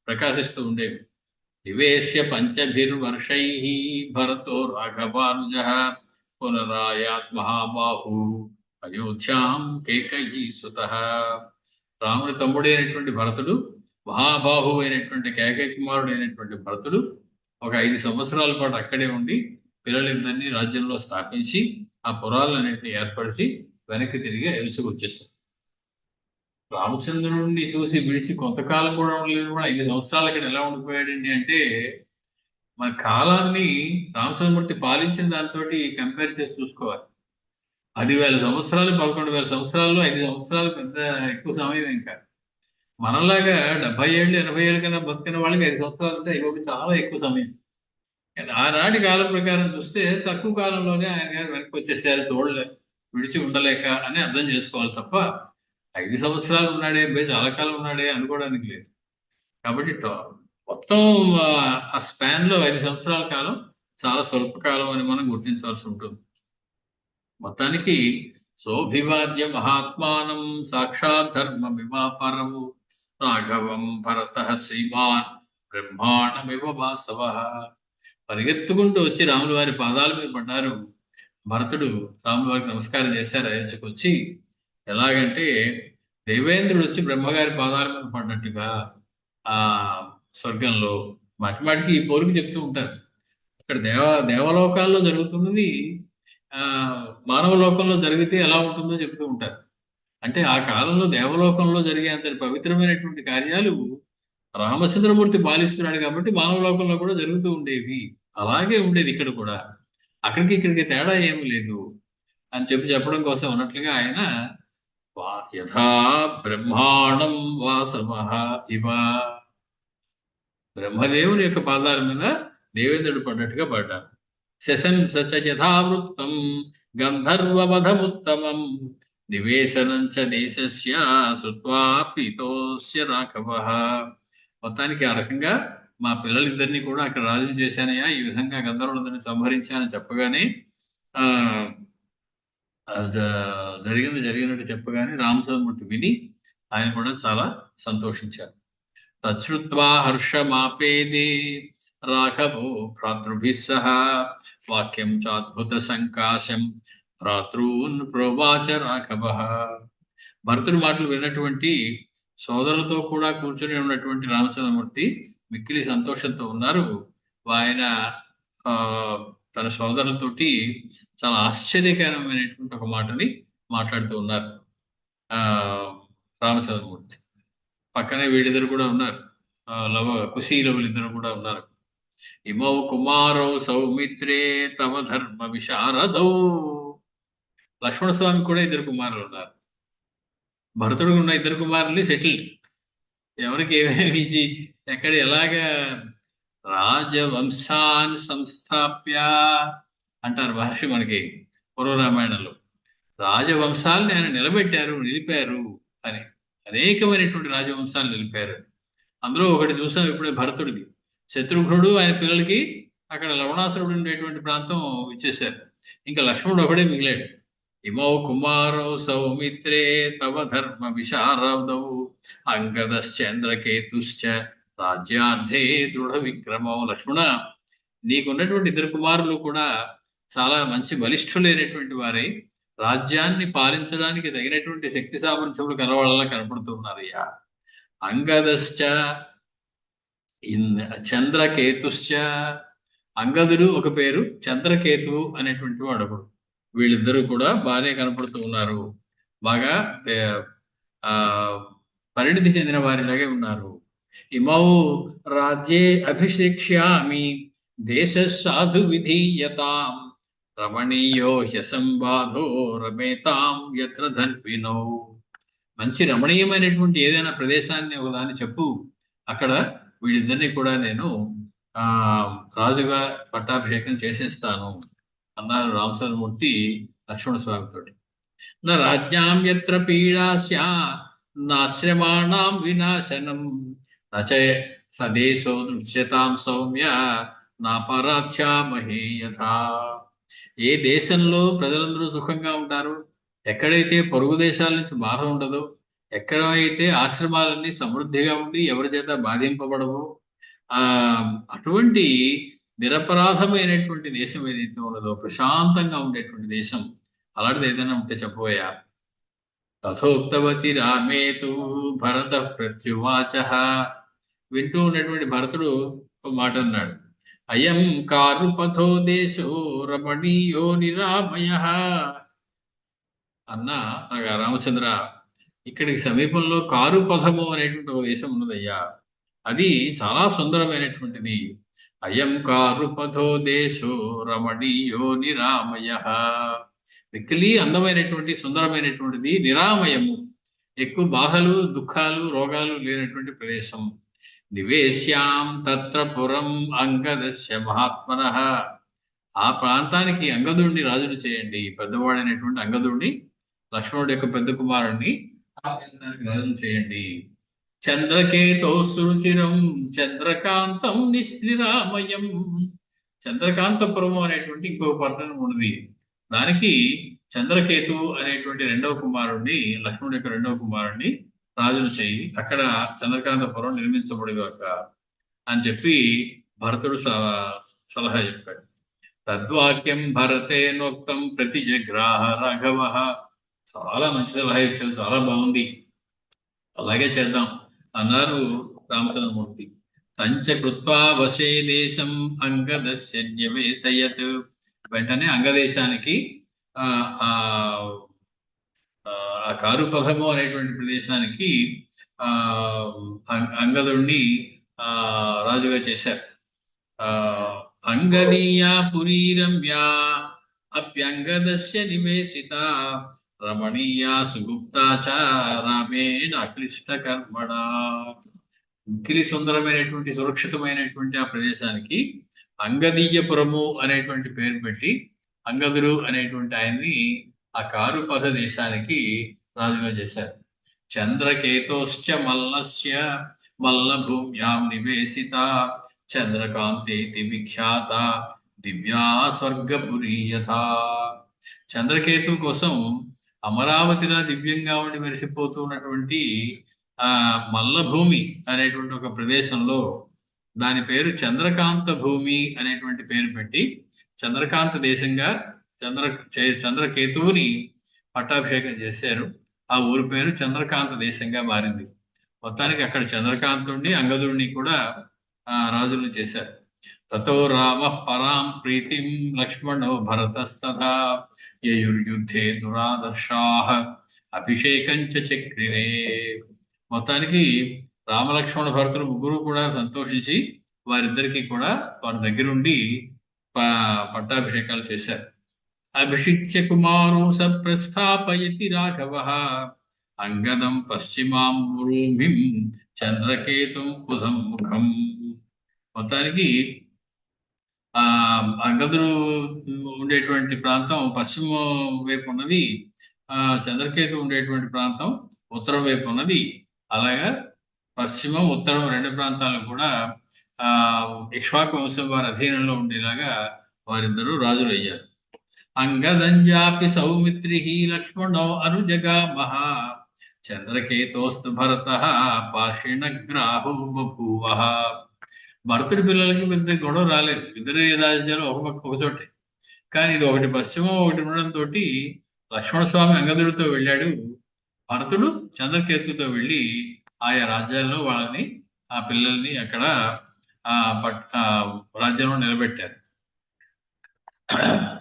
ప్రకాశిస్తూ ఉండేవి. నివేశ్య పంచభిర్వర్షై భరతో రాఘవానుజ పునరాయాత్ మహాబాహు అయోధ్యాం కేకయీ సుతః. రాముడి తమ్ముడైనటువంటి భరతుడు, మహాబాహు అయినటువంటి కేకయ కుమారుడు అయినటువంటి భరతుడు ఒక 5 సంవత్సరాల పాటు అక్కడే ఉండి పిల్లలిద్దరినీ రాజ్యంలో స్థాపించి ఆ పురాలన్నింటినీ ఏర్పరిచి వెనక్కి తిరిగి అయోధ్యకు వచ్చేశారు. రామచంద్రుడిని చూసి విడిచి కొంతకాలం కూడా ఉండలేదు. కూడా 5 సంవత్సరాలు అక్కడ ఎలా ఉండిపోయాడండి అంటే, మన కాలాన్ని రామచంద్రమూర్తి పాలించిన దాంతో కంపేర్ చేసి చూసుకోవాలి. 10,000 సంవత్సరాలు, 11,000 సంవత్సరాల్లో 5 సంవత్సరాలు పెద్ద ఎక్కువ సమయం. ఇంకా మనలాగా 70 ఏళ్ళు 80 ఏళ్ళ కన్నా బతికిన వాళ్ళకి 5 సంవత్సరాలు అంటే ఇవ్వక చాలా ఎక్కువ సమయం. కానీ ఆనాటి కాలం ప్రకారం చూస్తే తక్కువ కాలంలోనే ఆయన గారు వెనక్కి వచ్చేసారు, తోడలే విడిచి ఉండలేక అని అర్థం చేసుకోవాలి తప్ప 5 సంవత్సరాలు ఉన్నాడే, చాలా కాలం ఉన్నాడే అనుకోవడానికి లేదు. కాబట్టి మొత్తం ఆ స్పాన్ లో 5 సంవత్సరాల కాలం చాలా స్వల్పకాలం అని మనం గుర్తించవలసి ఉంటుంది. మొత్తానికి సోభివాద్య మహాత్మానం సాక్షాత్ ధర్మమివాపరము రాఘవం భరత శ్రీమాన్ బ్రహ్మాండమివ వాసవ. పరిగెత్తుకుంటూ వచ్చి రాముల వారి పాదాల మీద పడ్డారు. భరతుడు రాముల వారికి నమస్కారం చేశారు. అయోధ్యకు వచ్చి ఎలాగంటే దేవేంద్రుడు వచ్చి బ్రహ్మగారి పాదాల మీద పడ్డట్టుగా ఆ స్వర్గంలో మాటిమాటికి ఈ పోలిక చెప్తూ ఉంటారు. ఇక్కడ దేవలోకాల్లో జరుగుతున్నది మానవ లోకంలో జరిగితే ఎలా ఉంటుందో చెప్తూ ఉంటారు. అంటే ఆ కాలంలో దేవలోకంలో జరిగే అంత పవిత్రమైనటువంటి కార్యాలు రామచంద్రమూర్తి పాలిస్తున్నాడు కాబట్టి మానవ లోకంలో కూడా జరుగుతూ ఉండేవి. అలాగే ఉండేది ఇక్కడ కూడా. అక్కడికి ఇక్కడికి తేడా ఏమీ లేదు అని చెప్పడం కోసం ఉన్నట్లుగా ఆయన యథా బ్రహ్మాండం వాసవ ఇవ, బ్రహ్మదేవుని యొక్క పాదాల మీద దేవేంద్రుడు పడ్డట్టుగా పడ్డారు. శశంస యథావృత్తం గంధర్వవధముత్తమం నివేశనం చ దేశస్య శ్రుత్వా ప్రీతోస్య రాఘవః. మొత్తానికి ఆ రకంగా మా పిల్లలిద్దరినీ కూడా అక్కడ రాజు చేశానయ్యా, ఈ విధంగా గంధర్వులందరినీ సంహరించానని చెప్పగానే జరిగినట్టు చెప్పగానే రామచంద్రమూర్తి విని ఆయన కూడా చాలా సంతోషించారు. తచ్చుత్వా హర్షమాపేది రాఘవో భ్రాతృభిః సహ వాక్యం చాద్భుత సంకాశం భ్రాతృన్ ప్రోవాచ రాఘవః. భరతుడి మాటలు విన్నటువంటి సోదరులతో కూడా కూర్చొని ఉన్నటువంటి రామచంద్రమూర్తి మిక్కిలి సంతోషంతో ఉన్నారు. ఆయన తన సోదరులతోటి చాలా ఆశ్చర్యకరమైనటువంటి ఒక మాటని మాట్లాడుతూ ఉన్నారు. రామచంద్రమూర్తి పక్కనే వీళ్ళిద్దరు కూడా ఉన్నారు, కుశీలవులిద్దరు కూడా ఉన్నారు. ఇమౌ కుమారౌ సౌమిత్రే తవ ధర్మ విశారదౌ. లక్ష్మణస్వామి కూడా 2 కుమారులు ఉన్నారు. భరతుడికి ఉన్న 2 కుమారులు సెటిల్డ్. ఎవరికి ఏమేమి ఎక్కడ ఎలాగా రాజవంశాన్ సంస్థాప్య అంటారు మహర్షి మనకి పూర్వరామాయణంలో. రాజవంశాలను ఆయన నిలిపారు అని. అనేకమైనటువంటి రాజవంశాలు నిలిపారు. అందులో ఒకటి చూసాం ఇప్పుడే, భరతుడికి. శత్రుఘ్నుడు ఆయన పిల్లలకి అక్కడ లవణాసురుడు ఉండేటువంటి ప్రాంతం ఇచ్చేశారు. ఇంకా లక్ష్మణుడు ఒకడే మిగిలాడు. ఇమౌ కుమారౌ సౌమిత్రే తవ ధర్మ విశారదౌ అంగదశ్చంద్రకేతుశ్చ రాజ్యార్థే దృఢ విక్రమౌ. లక్ష్మణ, నీకున్నటువంటి ఇద్దరు కుమారులు కూడా చాలా మంచి బలిష్ఠులైనటువంటి వారై రాజ్యాన్ని పాలించడానికి తగినటువంటి శక్తి సామర్థ్యములు కలవాళ్ళలా కనపడుతున్నారయ్యా. అంగదశ్చ చంద్రకేతుశ్చ. అంగదుడు ఒక పేరు, చంద్రకేతు అనేటువంటి వాడు ఒకడు. వీళ్ళిద్దరూ కూడా బాగానే కనపడుతూ ఉన్నారు. బాగా పరిణితి చెందిన వారిలాగే ఉన్నారు. ఇమౌ రాజ్యే అభిషేక్ష్యామి దేశ సాధు విధీయతాం రమణీయో హ్యసంబాధో రమేతాం యత్ర ధన్వినో. మంచి రమణీయమైనటువంటి ఏదైనా ప్రదేశాన్ని ఒకదాన్ని చెప్పు, అక్కడ వీళ్ళిద్దరిని కూడా నేను రాజుగా పట్టాభిషేకం చేసేస్తాను అన్నారు రామచంద్రమూర్తి లక్ష్మణ స్వామితోటి. నా రాజ్యాం యత్ర పీడాస్యా నాశ్రమాణం వినాశనం నచ సదేశో దృశ్యతాం సౌమ్య నాపరాధ్యామహే యథా. ఏ దేశంలో ప్రజలందరూ సుఖంగా ఉంటారు, ఎక్కడైతే పొరుగు దేశాల నుంచి బాధ ఉండదో, ఎక్కడైతే ఆశ్రమాలన్నీ సమృద్ధిగా ఉండి ఎవరి చేత బాధింపబడవో, అటువంటి నిరపరాధమైనటువంటి దేశం ఏదైతే ఉన్నదో, ప్రశాంతంగా ఉండేటువంటి దేశం, అలాంటిది ఏదైనా ఉంటే చెప్పబోయా. తథోక్తవతి రామేతు భరత ప్రత్యువాచ. వింటూ ఉన్నటువంటి భరతుడు ఒక మాట అన్నాడు. అయం కారుపథో దేశో రమణీయో నిరామయ. అన్నా రామచంద్ర, ఇక్కడికి సమీపంలో కారుపథము అనేటువంటి ఒక దేశం ఉన్నదయ్యా. అది చాలా సుందరమైనటువంటిది. అయం కారుపథో దేశో రమణీయో నిరామయ. మిక్కిలి అందమైనటువంటి సుందరమైనటువంటిది, నిరామయము, ఎక్కువ బాధలు దుఃఖాలు రోగాలు లేనటువంటి ప్రదేశం. నివేశ్యాం తత్ర పురం అంగదస్య మహాత్మనః. ఆ ప్రాంతానికి అంగదుడిని రాజును చేయండి. పెద్దవాడైనటువంటి అంగదుడిని, లక్ష్మణుడి యొక్క పెద్ద కుమారుడిని ఆ ప్రాంతానికి రాజును చేయండి. చంద్రకేతో సురుచిరం చంద్రకాంతం నిరామయం. చంద్రకాంతపురము అనేటువంటి ఇంకొక పట్టణం ఉన్నది. దానికి చంద్రకేతు అనేటువంటి రెండవ కుమారుడిని, లక్ష్మణుడి యొక్క రెండవ కుమారుడిని రాజును చేయి. అక్కడ చంద్రకాంతపురం నిర్మించబడిగాక అని చెప్పి భరతుడు సలహా చెప్పాడు. తద్వాక్యం భరతేనోక్తం ప్రతిజగ్రాహ రాఘవ. చాలా మంచి సలహా ఇచ్చారు, చాలా బాగుంది, అలాగే చేద్దాం అన్నారు రామచంద్రమూర్తి. సంచ కృత్వా వశే దేశం అంగదస్య న్యవేశయత్. వెంటనే అంగదేశానికి ఆ కారుపథము అనేటువంటి ప్రదేశానికి అంగదుడిని రాజుగా చేశారు. అంగదీయ పురీరమ్య అప్యంగదస్య నివేశిత రమణీయ సుగుప్తా చ రామేణ అక్లిష్ట కర్మణ. మిక్కిలి సుందరమైనటువంటి సురక్షితమైనటువంటి ఆ ప్రదేశానికి అంగదీయపురము అనేటువంటి పేరు పెట్టి అంగదుడు అనేటువంటి ఆయన్ని ఆ కారుపథ దేశానికి రాజుగా చేశారు. చంద్రకేతోశ్చ మల్లస్య మల్లభూమ్యాం నివేశిత చంద్రకాంతేతి విఖ్యాత దివ్యా స్వర్గపురి యథా. చంద్రకేతు కోసం అమరావతిలో దివ్యంగా ఉండి మెరిసిపోతున్నటువంటి మల్లభూమి అనేటువంటి ఒక ప్రదేశంలో దాని పేరు చంద్రకాంత భూమి అనేటువంటి పేరు పెట్టి చంద్రకాంత దేశంగా చంద్రకేతువుని పట్టాభిషేకం చేశారు. ఆ ఊరి పేరు చంద్రకాంత దేశంగా మారింది. మొత్తానికి అక్కడ చంద్రకాంతుడిని అంగదుడిని కూడా రాజులను చేశారు. తతో రామ పరాం ప్రీతిం లక్ష్మణో భరతస్తథా యయుర్యుద్ధే దురాదర్శాః అభిషేకంచ చక్రిరే. మొత్తానికి రామలక్ష్మణ భరతులు ముగ్గురు కూడా సంతోషించి వారిద్దరికి కూడా వారి దగ్గరుండి పట్టాభిషేకాలు చేశారు. అభిషిక్ష్య కుమారో సప్రస్థాపయతి రాఘవః అంగదం పశ్చిమాం భూమిం చంద్రకేతుం కుధం ముఖం. మొత్తానికి ఆ అంగదుడు ఉండేటువంటి ప్రాంతం పశ్చిమ వైపు ఉన్నది, చంద్రకేతు ఉండేటువంటి ప్రాంతం ఉత్తరం వైపు ఉన్నది. అలాగా పశ్చిమం ఉత్తరం రెండు ప్రాంతాలు కూడా ఆ ఇక్ష్వాకు వంశం వారి అధీనంలో ఉండేలాగా వారిద్దరూ రాజులు అయ్యారు. అంగదంజాపి సౌమిత్రి లక్ష్మణో అనుజగామః చంద్రకేతోస్తు భరత పార్షిణగ్రాహో బభూవ. భరతుడి పిల్లలకి పెద్ద గొడవ రాలేదు, ఇద్దరు రాజ్యాలు ఒక పక్క ఒక చోటే. కానీ ఇది ఒకటి పశ్చిమం ఒకటి ఉండడంతో లక్ష్మణస్వామి అంగదుడితో వెళ్ళాడు, భరతుడు చంద్రకేతుతో వెళ్ళి ఆయా రాజ్యాల్లో వాళ్ళని ఆ పిల్లల్ని అక్కడ రాజ్యంలో నిలబెట్టారు.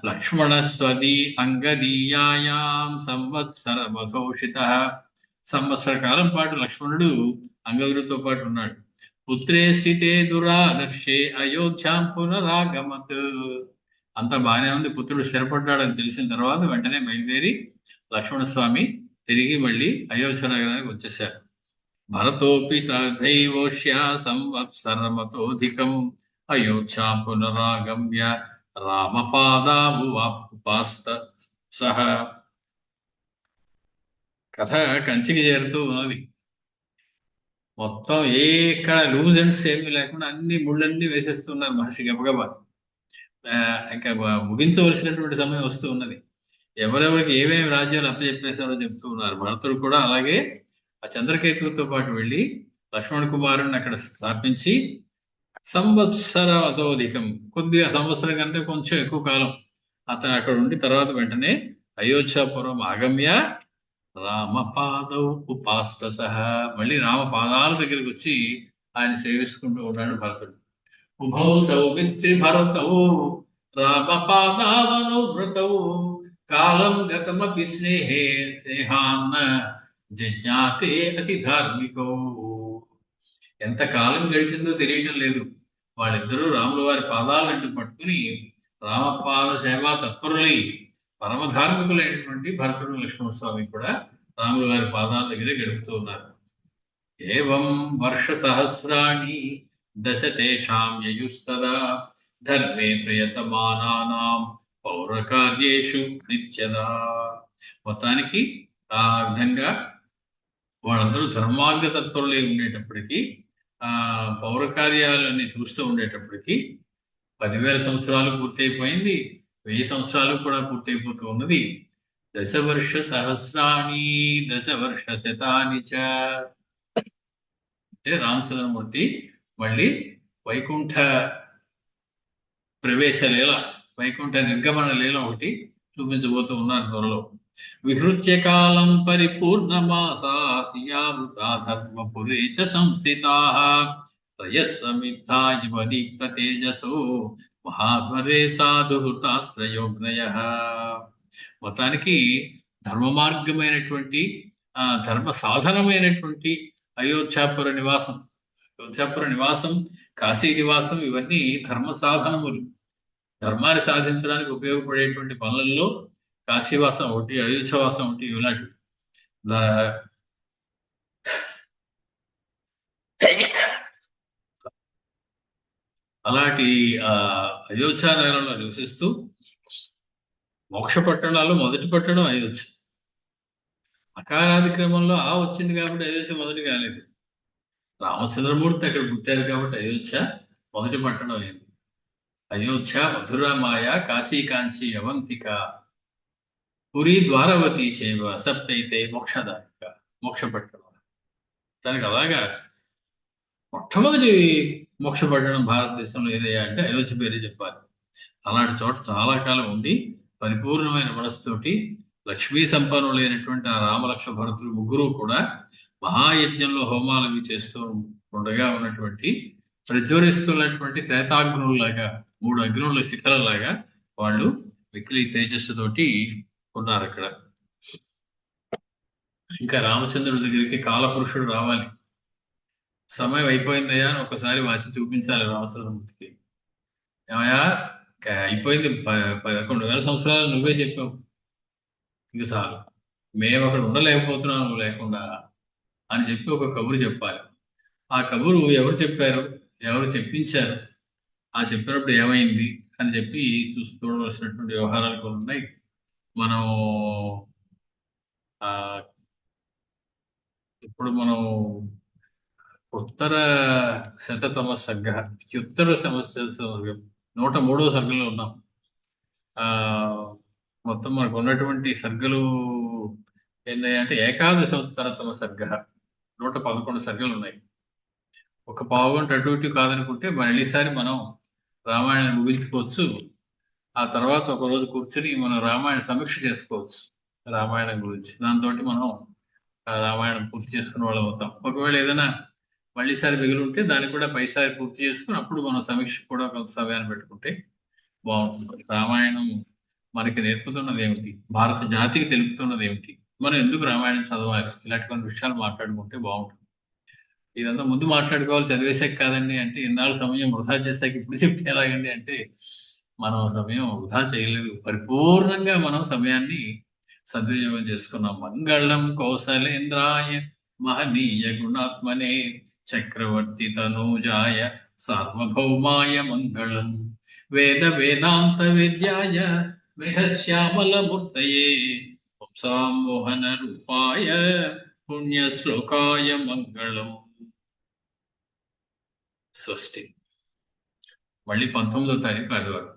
లక్ష్మణస్త్వది అంగదీయాయాం సంవత్సరమసౌషితః. సంవత్సర కాలం పాటు లక్ష్మణుడు అంగదుడితో పాటు ఉన్నాడు. పుత్రే స్థితే దురాదర్శే అయోధ్యాం పునరాగమత్. అంత బాగానే ఉంది, పుత్రుడు స్థిరపడ్డాడని తెలిసిన తర్వాత వెంటనే బయలుదేరి లక్ష్మణస్వామి తిరిగి మళ్ళీ అయోధ్య నగరానికి వచ్చేశారు. భరతోపి తథైవోష్య సంవత్సరమతోధికం అయోధ్యా పునరాగమ్య రామపాదాముపాస్త సహ. కథ కంచికి చేరుతూ ఉన్నది. మొత్తం ఎక్కడ లూజ్ అండ్స్ ఏమీ లేకుండా అన్ని ముళ్ళన్నీ వేసేస్తున్నారు మహర్షి గబగబా. ఇంకా ముగించవలసినటువంటి సమయం వస్తూ ఉన్నది. ఎవరెవరికి ఏమేమి రాజ్యాలు అప్పచెప్పేశారో చెప్తూ ఉన్నారు. భరతుడు కూడా అలాగే ఆ చంద్రకేతువుతో పాటు వెళ్ళి లక్ష్మణ కుమారుని అక్కడ స్థాపించి సంవత్సర అతోధికం, కొద్దిగా సంవత్సరం కంటే కొంచెం ఎక్కువ కాలం అతను అక్కడ ఉండి తర్వాత వెంటనే అయోధ్యాపురం ఆగమ్య రామపాదౌ ఉపాస్త సహా, మళ్ళీ రామపాదాల దగ్గరికి వచ్చి ఆయన సేవించుకుంటూ ఉన్నాడు భరతుడు. ఉభౌ సౌమిత్రి భరతౌ రామపాదావనువ్రతౌ కాలం గతమపి స్నేహే స్నేహాన్న జజ్ఞాతే అతి ధార్మికో. ఎంత కాలం గడిచిందో తెలియటం లేదు. వాళ్ళిద్దరూ రాముల వారి పాదాలను పట్టుకుని రామపాద సేవా తత్పరులై పరమధార్మికులైనటువంటి భరతుడు లక్ష్మణస్వామి కూడా రాముల వారి పాదాల దగ్గరే గడుపుతూ ఉన్నారు. ఏవం వర్ష సహస్రాణి దశ తేషాం యయుస్తదా ధర్మే ప్రయతమానానాం పౌరకార్యేషు నిత్యదా. మొత్తానికి ఆ విధంగా వాళ్ళందరూ ధర్మార్గ తత్పరులై ఉండేటప్పటికీ, పౌరకార్యాలన్నీ చూస్తూ ఉండేటప్పటికీ 10,000 సంవత్సరాలు పూర్తయిపోయింది, 1000 సంవత్సరాలు కూడా పూర్తయిపోతూ ఉన్నది. దశవర్ష సహస్రాణి దశవర్ష శతాని చ. అంటే రామచంద్రమూర్తి మళ్ళీ వైకుంఠ ప్రవేశ లీల, వైకుంఠ నిర్గమన లీల ఒకటి చూపించబోతూ ఉన్నారు త్వరలో. విహృత్య కాలం పరిపూర్ణమాసాసియావృతా ధర్మపురే చ సంస్థితాః త్రయస్సమిద్ధాయివదీప్త తేజసో మహాధ్వరే సాధుహృతాస్త్రయోగ్నయః. మొత్తానికి ధర్మ మార్గమైనటువంటి ధర్మ సాధనమైనటువంటి అయోధ్యాపుర నివాసం, కాశీ నివాసం, ఇవన్నీ ధర్మ సాధనములు. ధర్మాన్ని సాధించడానికి ఉపయోగపడేటువంటి పనులలో కాశీవాసం ఒకటి, అయోధ్యవాసం ఒకటి. ఇలాంటి అలాంటి అయోధ్య నగరంలో నివసిస్తూ మోక్ష పట్టణాలు మొదటి పట్టణం అయోధ్య. అకారాది క్రమంలో వచ్చింది కాబట్టి అయోధ్య మొదటి కాలేదు. రామచంద్రమూర్తి అక్కడ పుట్టారు కాబట్టి అయోధ్య మొదటి పట్టణం అయింది. అయోధ్య, మధుర, మాయ, కాశీ, కాంచి, అవంతిక, పురి, ద్వారవతి చేవ సప్తైతే మోక్షదాయక, మోక్ష పట్టణం. దానికి అలాగా మొట్టమొదటి మోక్ష పట్టణం భారతదేశంలో ఏదయ్యా అంటే అయోధ్య పేరే చెప్పాలి. అలాంటి చోట చాలా కాలం ఉండి పరిపూర్ణమైన మనసుతోటి లక్ష్మీ సంపన్నులైనటువంటి ఆ రామలక్ష్మ భరతులు ముగ్గురు కూడా మహాయజ్ఞంలో హోమాలవి చేస్తూ ఉండగా ఉన్నటువంటి ప్రజ్వరిస్తున్నటువంటి త్రేతాగ్నుల్లాగా, 3 అగ్నుల శిఖరలాగా వాళ్ళు మిక్కిలి తేజస్సుతోటి ఉన్నారు అక్కడ. ఇంకా రామచంద్రుడి దగ్గరికి కాలపురుషుడు రావాలి, సమయం అయిపోయిందయ్యా అని ఒకసారి వాచి చూపించాలి రామచంద్రమూర్తికి. ఏమయ్యా అయిపోయింది, 11,000 సంవత్సరాలు నువ్వే చెప్పావు, ఇంక చాలు, మేము అక్కడ ఉండలేకపోతున్నాం నువ్వు లేకుండా అని చెప్పి ఒక కబురు చెప్పాలి. ఆ కబురు ఎవరు చెప్పారు, ఎవరు చెప్పించారు, ఆ చెప్పినప్పుడు ఏమైంది అని చెప్పి చూడవలసినటువంటి వ్యవహారాలు కొన్ని ఉన్నాయి. మనం ఆ ఇప్పుడు మనం ఉత్తర శతతమ సర్గ, ఉత్తర సమస్య 103వ సర్గలో ఉన్నాం. ఆ మొత్తం మనకు ఉన్నటువంటి సర్గలు ఎన్నాయంటే ఏకాదశోత్తరతమ సర్గ, 111 సర్గలు ఉన్నాయి. ఒక పావుగంట అటు ఇటు కాదనుకుంటే మళ్ళీసారి మనం రామాయణం ముగించుకోవచ్చు. ఆ తర్వాత ఒక రోజు కూర్చుని మనం రామాయణ సమీక్ష చేసుకోవచ్చు రామాయణం గురించి. దాంతో మనం ఆ రామాయణం పూర్తి చేసుకునే వాళ్ళం అవుతాం. ఒకవేళ ఏదైనా మళ్ళీసారి మిగిలి ఉంటే దాన్ని కూడా పైసారి పూర్తి చేసుకుని అప్పుడు మనం సమీక్ష కూడా కొంత సమయాన్ని పెట్టుకుంటే బాగుంటుంది. రామాయణం మనకి నేర్పుతున్నది ఏమిటి, భారత జాతికి తెలుపుతున్నది ఏమిటి, మనం ఎందుకు రామాయణం చదవాలి, ఇలాంటి కొన్ని విషయాలు మాట్లాడుకుంటే బాగుంటుంది. ఇదంతా ముందు మాట్లాడుకోవాలి, చదివేసాక కాదండి అంటే ఇన్నాళ్ళు సమయం వృధా చేశాక ఇప్పుడు చెప్తే ఎలాగండి అంటే మనం సమయం వృధా చేయలేదు, పరిపూర్ణంగా మనం సమయాన్ని సద్వినియోగం చేసుకున్నాం. మంగళం కౌసలేంద్రాయ మహనీయ గుణాత్మనే చక్రవర్తి తనూజాయ సార్వభౌమాయ మంగళం వేద వేదాంత విద్యాయ మేఘశ్యామల మూర్తయే వంశామోహన రూపాయ పుణ్య శ్లోకాయ మంగళం. స్వస్తి. మళ్ళీ 19వ తారీఖు ఆదివారం.